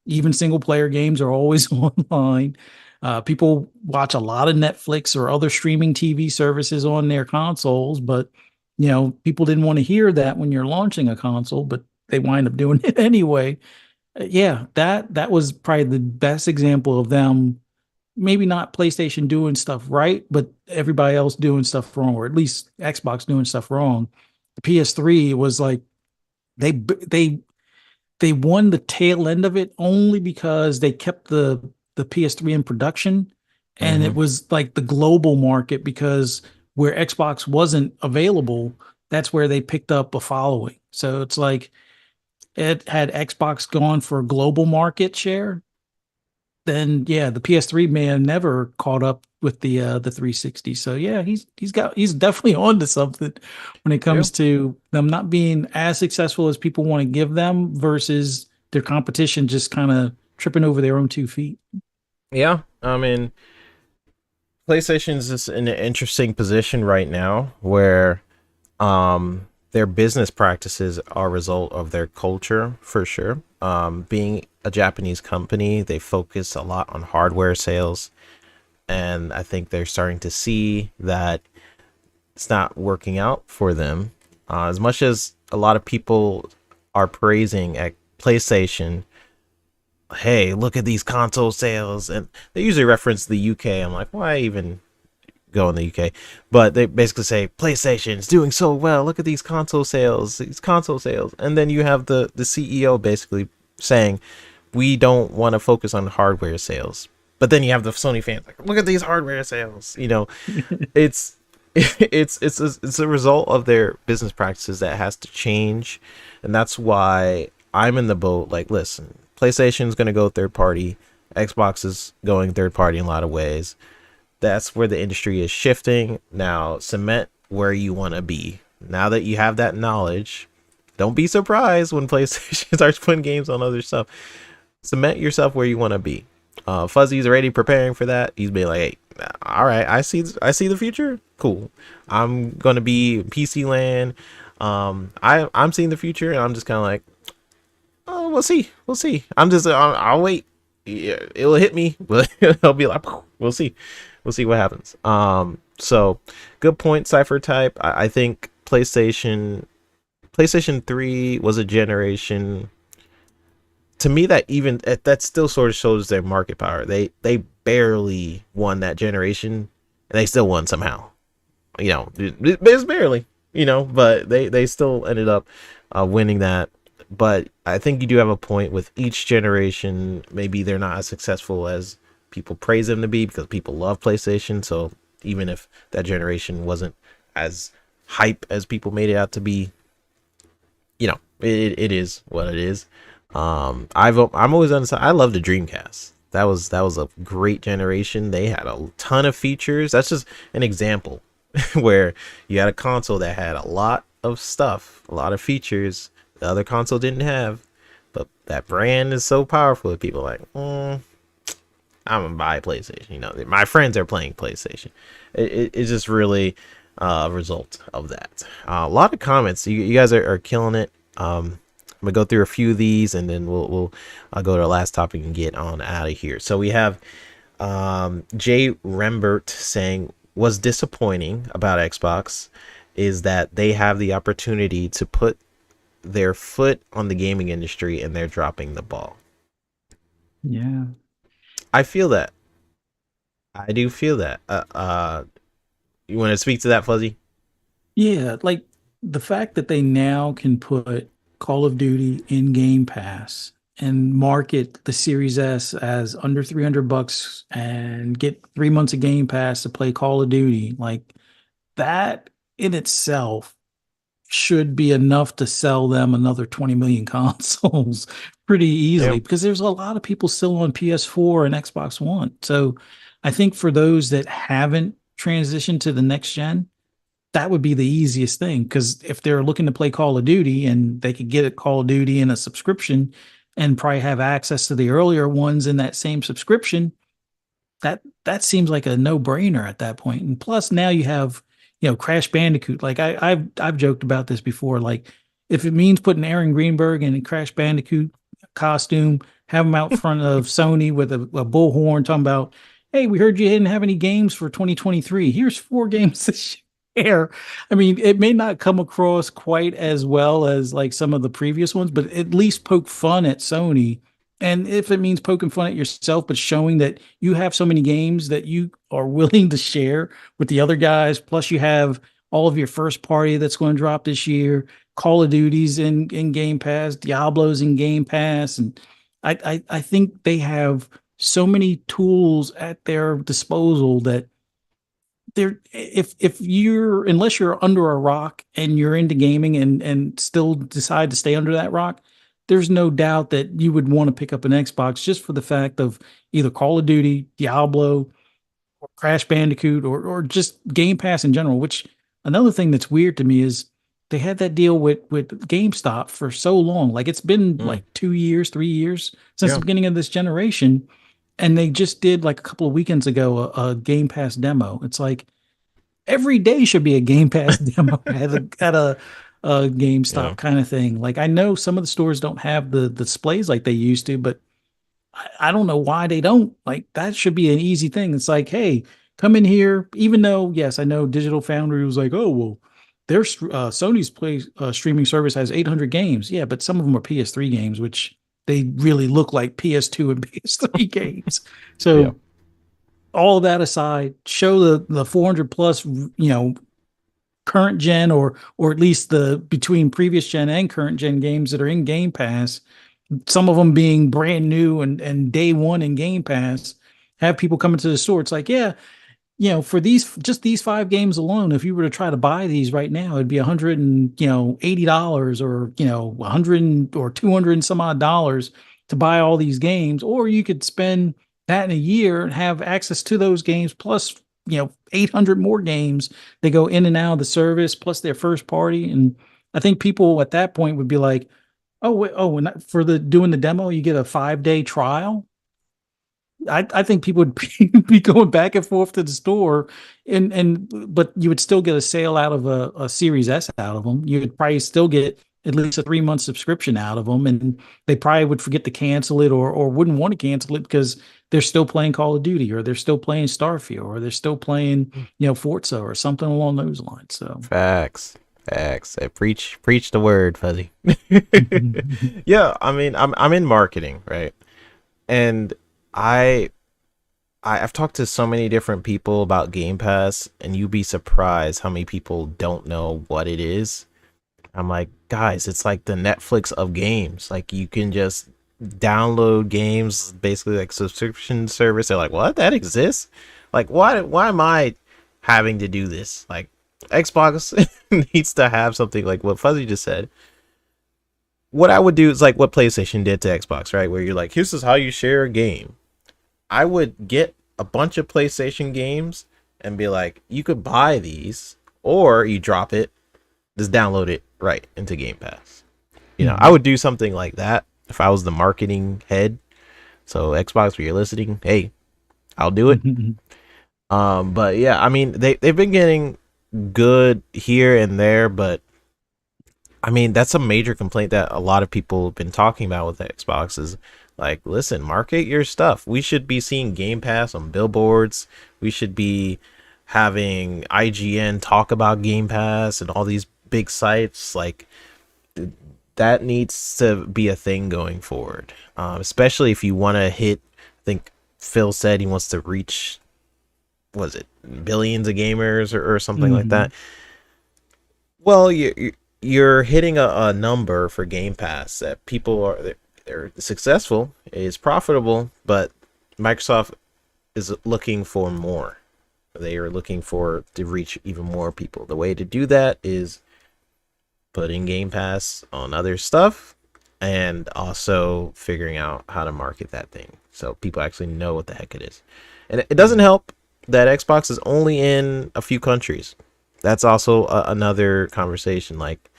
Even single player games are always online. People watch a lot of Netflix or other streaming TV services on their consoles, but people didn't want to hear that when you're launching a console, but they wind up doing it anyway. Yeah, that was probably the best example of them. Maybe not PlayStation doing stuff right, but everybody else doing stuff wrong, or at least Xbox doing stuff wrong. The PS3 was like they they they won the tail end of it only because they kept the PS3 in production, and it Hmm. was like the global market because where Xbox wasn't available, that's where they picked up a following. So it's like it had Xbox gone for global market share, then yeah, the PS3 man never caught up with the 360. So yeah, he's definitely on to something when it Yeah. comes to them not being as successful as people want to give them versus their competition just kind of tripping over their own 2 feet. Yeah. I mean, PlayStation's just in an interesting position right now where their business practices are a result of their culture for sure. Being a Japanese company, they focus a lot on hardware sales, and I think they're starting to see that it's not working out for them. As much as a lot of people are praising at PlayStation, hey, look at these console sales, and they usually reference the UK. I'm like, why even go in the UK? But they basically say PlayStation's doing so well. Look at these console sales, and then you have the CEO basically saying we don't want to focus on hardware sales. But then you have the Sony fans like, look at these hardware sales. It's it's a result of their business practices that has to change, and that's why I'm in the boat. Like, listen, PlayStation's going to go third party, Xbox is going third party in a lot of ways. That's where the industry is shifting now. Cement where you want to be. Now that you have that knowledge, don't be surprised when PlayStation starts putting games on other stuff. Cement yourself where you want to be. Fuzzy's already preparing for that. He's been like, hey, all right, I see the future. Cool. I'm gonna be PC land. I'm seeing the future, and I'm just kind of like, oh, we'll see. I'll wait. Yeah, it'll hit me, but I'll be like, we'll see what happens. So good point, Cipher Type. I think PlayStation 3 was a generation to me that even that still sort of shows their market power. They barely won that generation, and they still won somehow. It's barely, but they still ended up winning that. But I think you do have a point with each generation. Maybe they're not as successful as people praise them to be because people love PlayStation. So even if that generation wasn't as hype as people made it out to be, it is what it is. I'm always on the side. I love the Dreamcast. That was a great generation. They had a ton of features. That's just an example where you had a console that had a lot of stuff, a lot of features the other console didn't have. But that brand is so powerful that people are like, I'm gonna buy PlayStation. My friends are playing PlayStation. It's just really a result of that. A lot of comments. You guys are killing it. I'm gonna go through a few of these, and then we'll go to the last topic and get on out of here. So we have Jay Rembert saying, "Was disappointing about Xbox is that they have the opportunity to put their foot on the gaming industry, and they're dropping the ball." Yeah. I feel that. I do feel that. You want to speak to that, Fuzzy? Yeah, like the fact that they now can put Call of Duty in Game Pass and market the Series S as under $300 and get 3 months of Game Pass to play Call of Duty, like that in itself should be enough to sell them another 20 million consoles pretty Yeah. easily because there's a lot of people still on PS4 and Xbox One. So I think for those that haven't transitioned to the next gen, that would be the easiest thing because if they're looking to play Call of Duty and they could get a Call of Duty in a subscription and probably have access to the earlier ones in that same subscription, that seems like a no-brainer at that point. And plus now you have, Crash Bandicoot. Like I've joked about this before. Like if it means putting Aaron Greenberg in a Crash Bandicoot costume, have him out front of Sony with a bullhorn talking about, hey, we heard you didn't have any games for 2023. Here's 4 games this year. I mean, it may not come across quite as well as like some of the previous ones, but at least poke fun at Sony. And if it means poking fun at yourself, but showing that you have so many games that you are willing to share with the other guys, plus you have all of your first party that's going to drop this year, Call of Duties in Game Pass, Diablo's in Game Pass, and I think they have so many tools at their disposal that they're if you're unless you're under a rock and you're into gaming and still decide to stay under that rock, there's no doubt that you would want to pick up an Xbox just for the fact of either Call of Duty, Diablo, or Crash Bandicoot, or just Game Pass in general. Which another thing that's weird to me is they had that deal with GameStop for so long. Like it's been Mm, like 2 years, 3 years since the yeah. beginning of this generation, and they just did like a couple of weekends ago a Game Pass demo. It's like every day should be a Game Pass demo at a Yeah. GameStop kind of thing. Like I know some of the stores don't have the displays like they used to, but I don't know why they don't. Like that should be an easy thing. It's like, hey, come in here. Even though, yes, I know Digital Foundry was like, oh well, their Sony's play streaming service has 800 games. Yeah, but some of them are PS3 games, which they really look like PS2 and PS3 games. Yeah. So all of that aside, show the 400 plus, current gen or at least the between previous gen and current gen games that are in Game Pass, some of them being brand new and day one in Game Pass, have people coming to the store. It's like, yeah, for these 5 games alone, if you were to try to buy these right now, it'd be $180 or 100 or 200 and some odd dollars to buy all these games, or you could spend that in a year and have access to those games plus 800 more games. They go in and out of the service plus their first party, and I think people at that point would be like, oh wait, oh, and for the doing the demo, you get a 5-day trial. I think people would be going back and forth to the store, and but you would still get a sale out of a Series S out of them. You would probably still get at least a 3 month subscription out of them, and they probably would forget to cancel it or wouldn't want to cancel it because they're still playing Call of Duty or they're still playing Starfield or they're still playing Forza or something along those lines. So Facts. Facts. I preach the word, Fuzzy. Yeah, I mean, I'm in marketing, right? And I I've talked to so many different people about Game Pass, and you'd be surprised how many people don't know what it is. I'm like, guys, it's like the Netflix of games. Like you can just download games, basically like subscription service. They're like, what? That exists? Like, why am I having to do this? Like, Xbox needs to have something like what Fuzzy just said. What I would do is like what PlayStation did to Xbox, right? Where you're like, this is how you share a game. I would get a bunch of PlayStation games and be like, you could buy these, or you drop it, just download it right into Game Pass. I would do something like that if I was the marketing head. So Xbox, if you're listening, hey, I'll do it. But yeah, I mean, they've been getting good here and there, but I mean, that's a major complaint that a lot of people have been talking about with Xbox is like, listen, market your stuff. We should be seeing Game Pass on billboards. We should be having IGN talk about Game Pass and all these big sites. Like, that needs to be a thing going forward, especially if you want to hit. I think Phil said he wants to reach, was it billions of gamers or something like Mhm. that. Well, you're hitting a number for Game Pass that people are they're successful, it's profitable, but Microsoft is looking for more. They are looking for to reach even more people. The way to do that is putting Game Pass on other stuff and also figuring out how to market that thing so people actually know what the heck it is. And it doesn't help that Xbox is only in a few countries. That's also another conversation. Like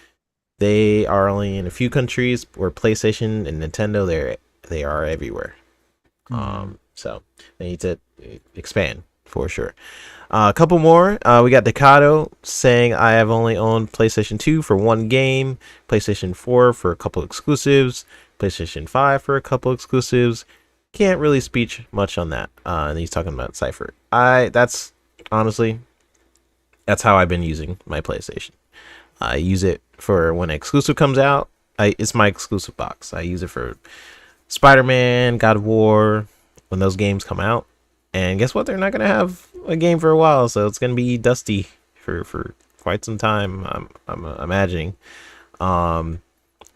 they are only in a few countries, where PlayStation and Nintendo they are everywhere. Yeah. So they need to expand for sure. A couple more. We got Decado saying I have only owned PlayStation 2 for one game, PlayStation 4 for a couple exclusives, PlayStation 5 for a couple exclusives. Can't really speak much on that. And he's talking about Cypher. That's honestly that's how I've been using my PlayStation. I use it for when an exclusive comes out. It's my exclusive box. I use it for Spider-Man, God of War, when those games come out. And guess what? They're not gonna have a game for a while, so it's gonna be dusty for quite some time. I'm imagining. Um,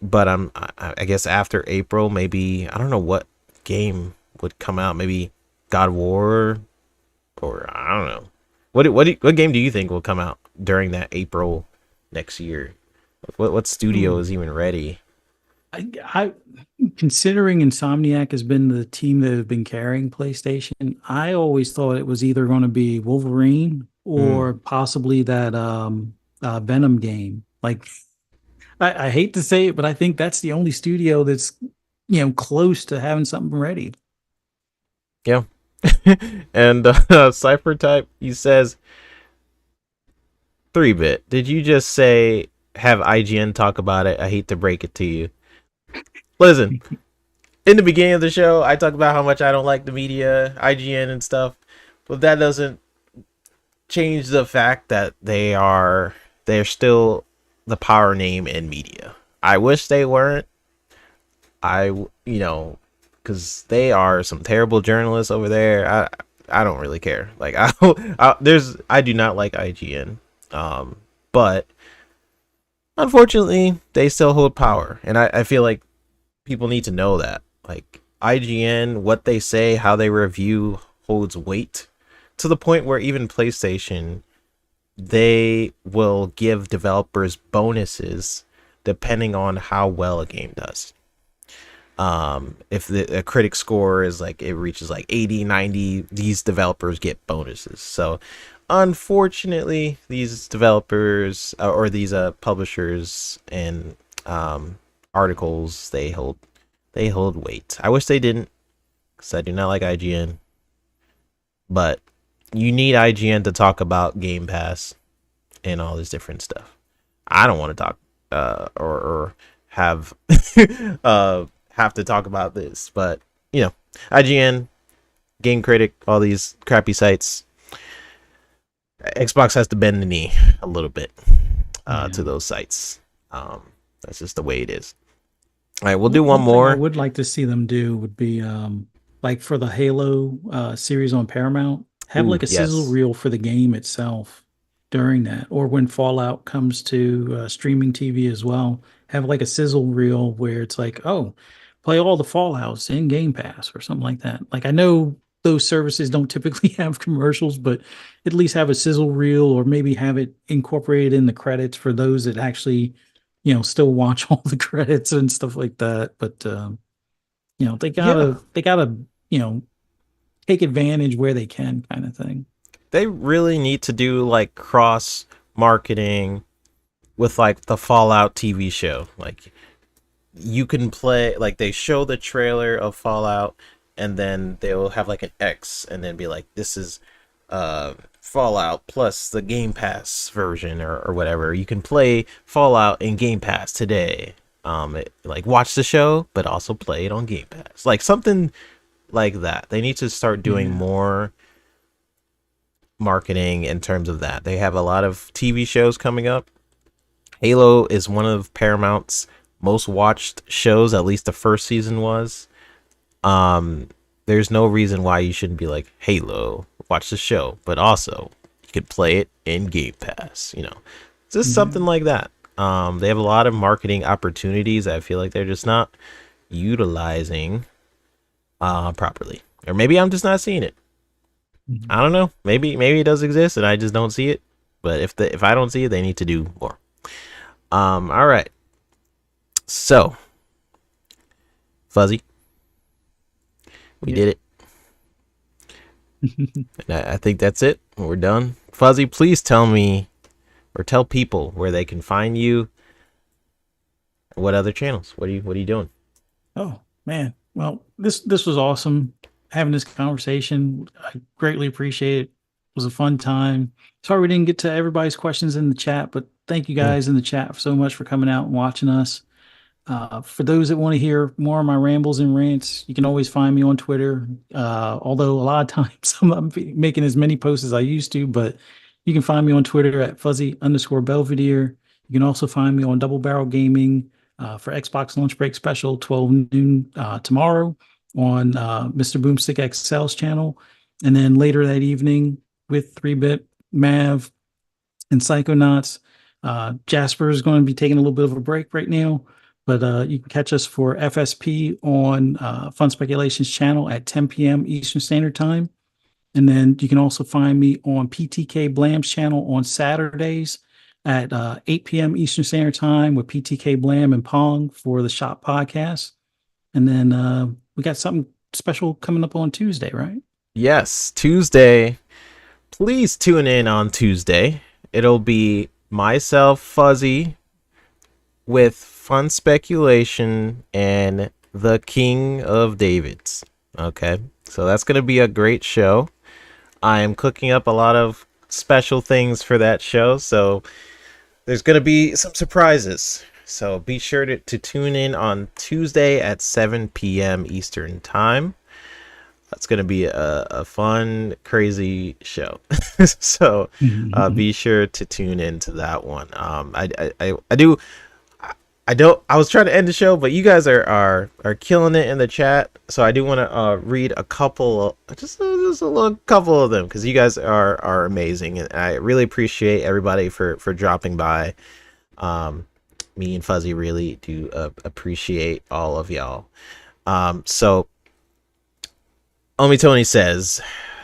but I guess after April, maybe I don't know what game would come out. Maybe God of War, or I don't know. What game do you think will come out during that April next year? What studio Hmm. is even ready? I considering Insomniac has been the team that have been carrying PlayStation, I always thought it was either going to be Wolverine Mm, or possibly that Venom game. Like I hate to say it, but I think that's the only studio that's close to having something ready. yeah. And Cypher Type, he says 3-bit. Did you just say have IGN talk about it? I hate to break it to you. Listen, in the beginning of the show, I talk about how much I don't like the media, IGN and stuff, but that doesn't change the fact that they're still the power name in media. I wish they weren't. Because they are some terrible journalists over there. I don't really care. Like I do not like IGN. But unfortunately, they still hold power, and I feel like people need to know that. Like IGN, what they say, how they review holds weight to the point where even PlayStation, they will give developers bonuses depending on how well a game does. If a critic score is like it reaches like 80, 90, these developers get bonuses. So unfortunately, these developers or these publishers and articles, they hold weight. I wish they didn't, because I do not like IGN, but you need IGN to talk about Game Pass and all this different stuff. I don't want to talk or have have to talk about this, but IGN, Game Critic, all these crappy sites, Xbox has to bend the knee a little bit to Yeah. those sites. That's just the way it is. All right, we'll do one One thing I more. would like to see them do would be like for the Halo series on Paramount, have Ooh, like a sizzle yes. reel for the game itself during that, or when Fallout comes to streaming TV as well, have like a sizzle reel where it's like, oh, play all the Fallouts in Game Pass or something like that. Like I know those services don't typically have commercials, but at least have a sizzle reel or maybe have it incorporated in the credits for those that actually still watch all the credits and stuff like that. But they Yeah, gotta, you know, take advantage where they can, kind of thing. they really need to do like cross marketing with like the Fallout TV show. Like you can play, like they show the trailer of Fallout, and then they'll have like an X and then be like, this is Fallout plus the Game Pass version, or whatever. You can play Fallout in Game Pass today. Like watch the show but also play it on Game Pass, like something like that. They need to start doing Yeah. more marketing in terms of that. They have a lot of TV shows coming up. Halo is one of Paramount's most watched shows, at least the first season was. Um, there's no reason why you shouldn't be like, Halo, watch the show, but also you could play it in Game Pass, just Yeah. something like that. They have a lot of marketing opportunities. I feel like they're just not utilizing properly. Or maybe I'm just not seeing it. Mhm. I don't know. Maybe it does exist and I just don't see it. But if I don't see it, they need to do more. All right. So, Fuzzy, we Yeah. did it. And I think that's it. We're done. Fuzzy, please tell me or tell people where they can find you. What other channels? What are you doing? Oh man. Well, this was awesome having this conversation. I greatly appreciate it. It was a fun time. Sorry we didn't get to everybody's questions in the chat, but thank you Mm. guys in the chat so much for coming out and watching us. For those that want to hear more of my rambles and rants, you can always find me on Twitter. Although a lot of times I'm not making as many posts as I used to, but you can find me on Twitter at fuzzy_Belvedere. You can also find me on Double Barrel Gaming for Xbox Lunch Break Special, 12 noon tomorrow on Mr. Boomstick XL's channel. And then later that evening with 3-Bit, Mav, and Psychonauts. Jasper is going to be taking a little bit of a break right now, but you can catch us for FSP on Fun Speculations channel at 10 p.m. Eastern Standard Time. And then you can also find me on PTK Blam's channel on Saturdays at 8 p.m. Eastern Standard Time with PTK Blam and Pong for the Shop podcast. And then we got something special coming up on Tuesday, right? Yes, Tuesday. Please tune in on Tuesday. It'll be myself, Fuzzy, with Fun Speculation and the King of Davids. Okay, so that's going to be a great show. I am cooking up a lot of special things for that show, so there's going to be some surprises. So be sure to tune in on Tuesday at 7 p.m. Eastern Time. That's going to be a fun, crazy show. So be sure to tune into that one. I was trying to end the show, but you guys are killing it in the chat. So I do want to read a couple, just a little couple of them, because you guys are amazing, and I really appreciate everybody for dropping by. Me and Fuzzy really do appreciate all of y'all. So Omi Tony says,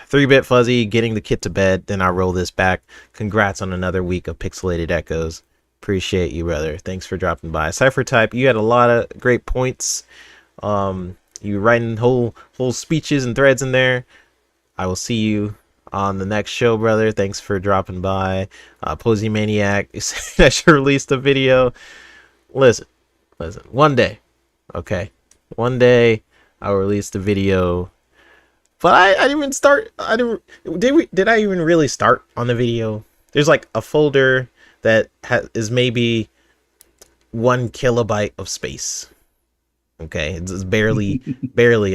3-Bit Fuzzy getting the kid to bed, then I roll this back. Congrats on another week of Pixelated Echoes. Appreciate you, brother. Thanks for dropping by. Cypher Type, you had a lot of great points. You writing whole speeches and threads in there. I will see you on the next show, brother. Thanks for dropping by. Posy Maniac, you said I should release the video. Listen. One day, okay? One day I'll release the video. But I didn't even start. Did I even really start on the video? There's like a folder that is maybe 1 kilobyte of space. Okay, it's barely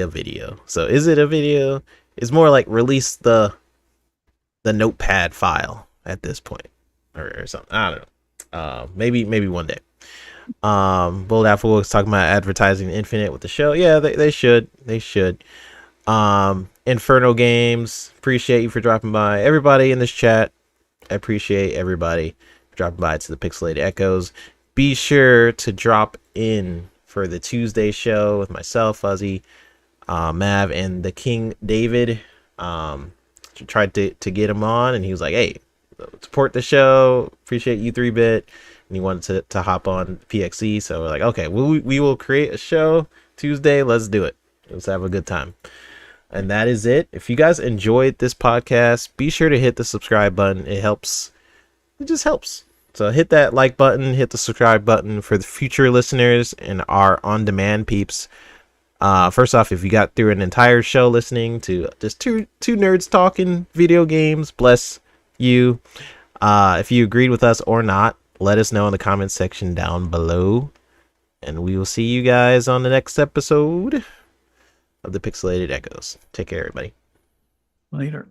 a video. So is it a video? It's more like release the notepad file at this point, or something. I don't know. Maybe one day. Bold Apple was talking about advertising Infinite with the show. Yeah, they should. Inferno Games, appreciate you for dropping by. Everybody in this chat, I appreciate everybody dropping by to the Pixelated Echoes. Be sure to drop in for the Tuesday show with myself, Fuzzy, Mav, and the King David. Tried to get him on, and he was like, hey, support the show, appreciate you, 3-Bit, and he wanted to hop on PXE. So we're like, okay, we will create a show Tuesday. Let's do it. Let's have a good time. And that is it. If you guys enjoyed this podcast, be sure to hit the subscribe button. It helps. It just helps. So hit that like button, hit the subscribe button for the future listeners and our on-demand peeps. First off, if you got through an entire show listening to just two nerds talking video games, bless you. If you agreed with us or not, let us know in the comments section down below. And we will see you guys on the next episode of the Pixelated Echoes. Take care, everybody. Later.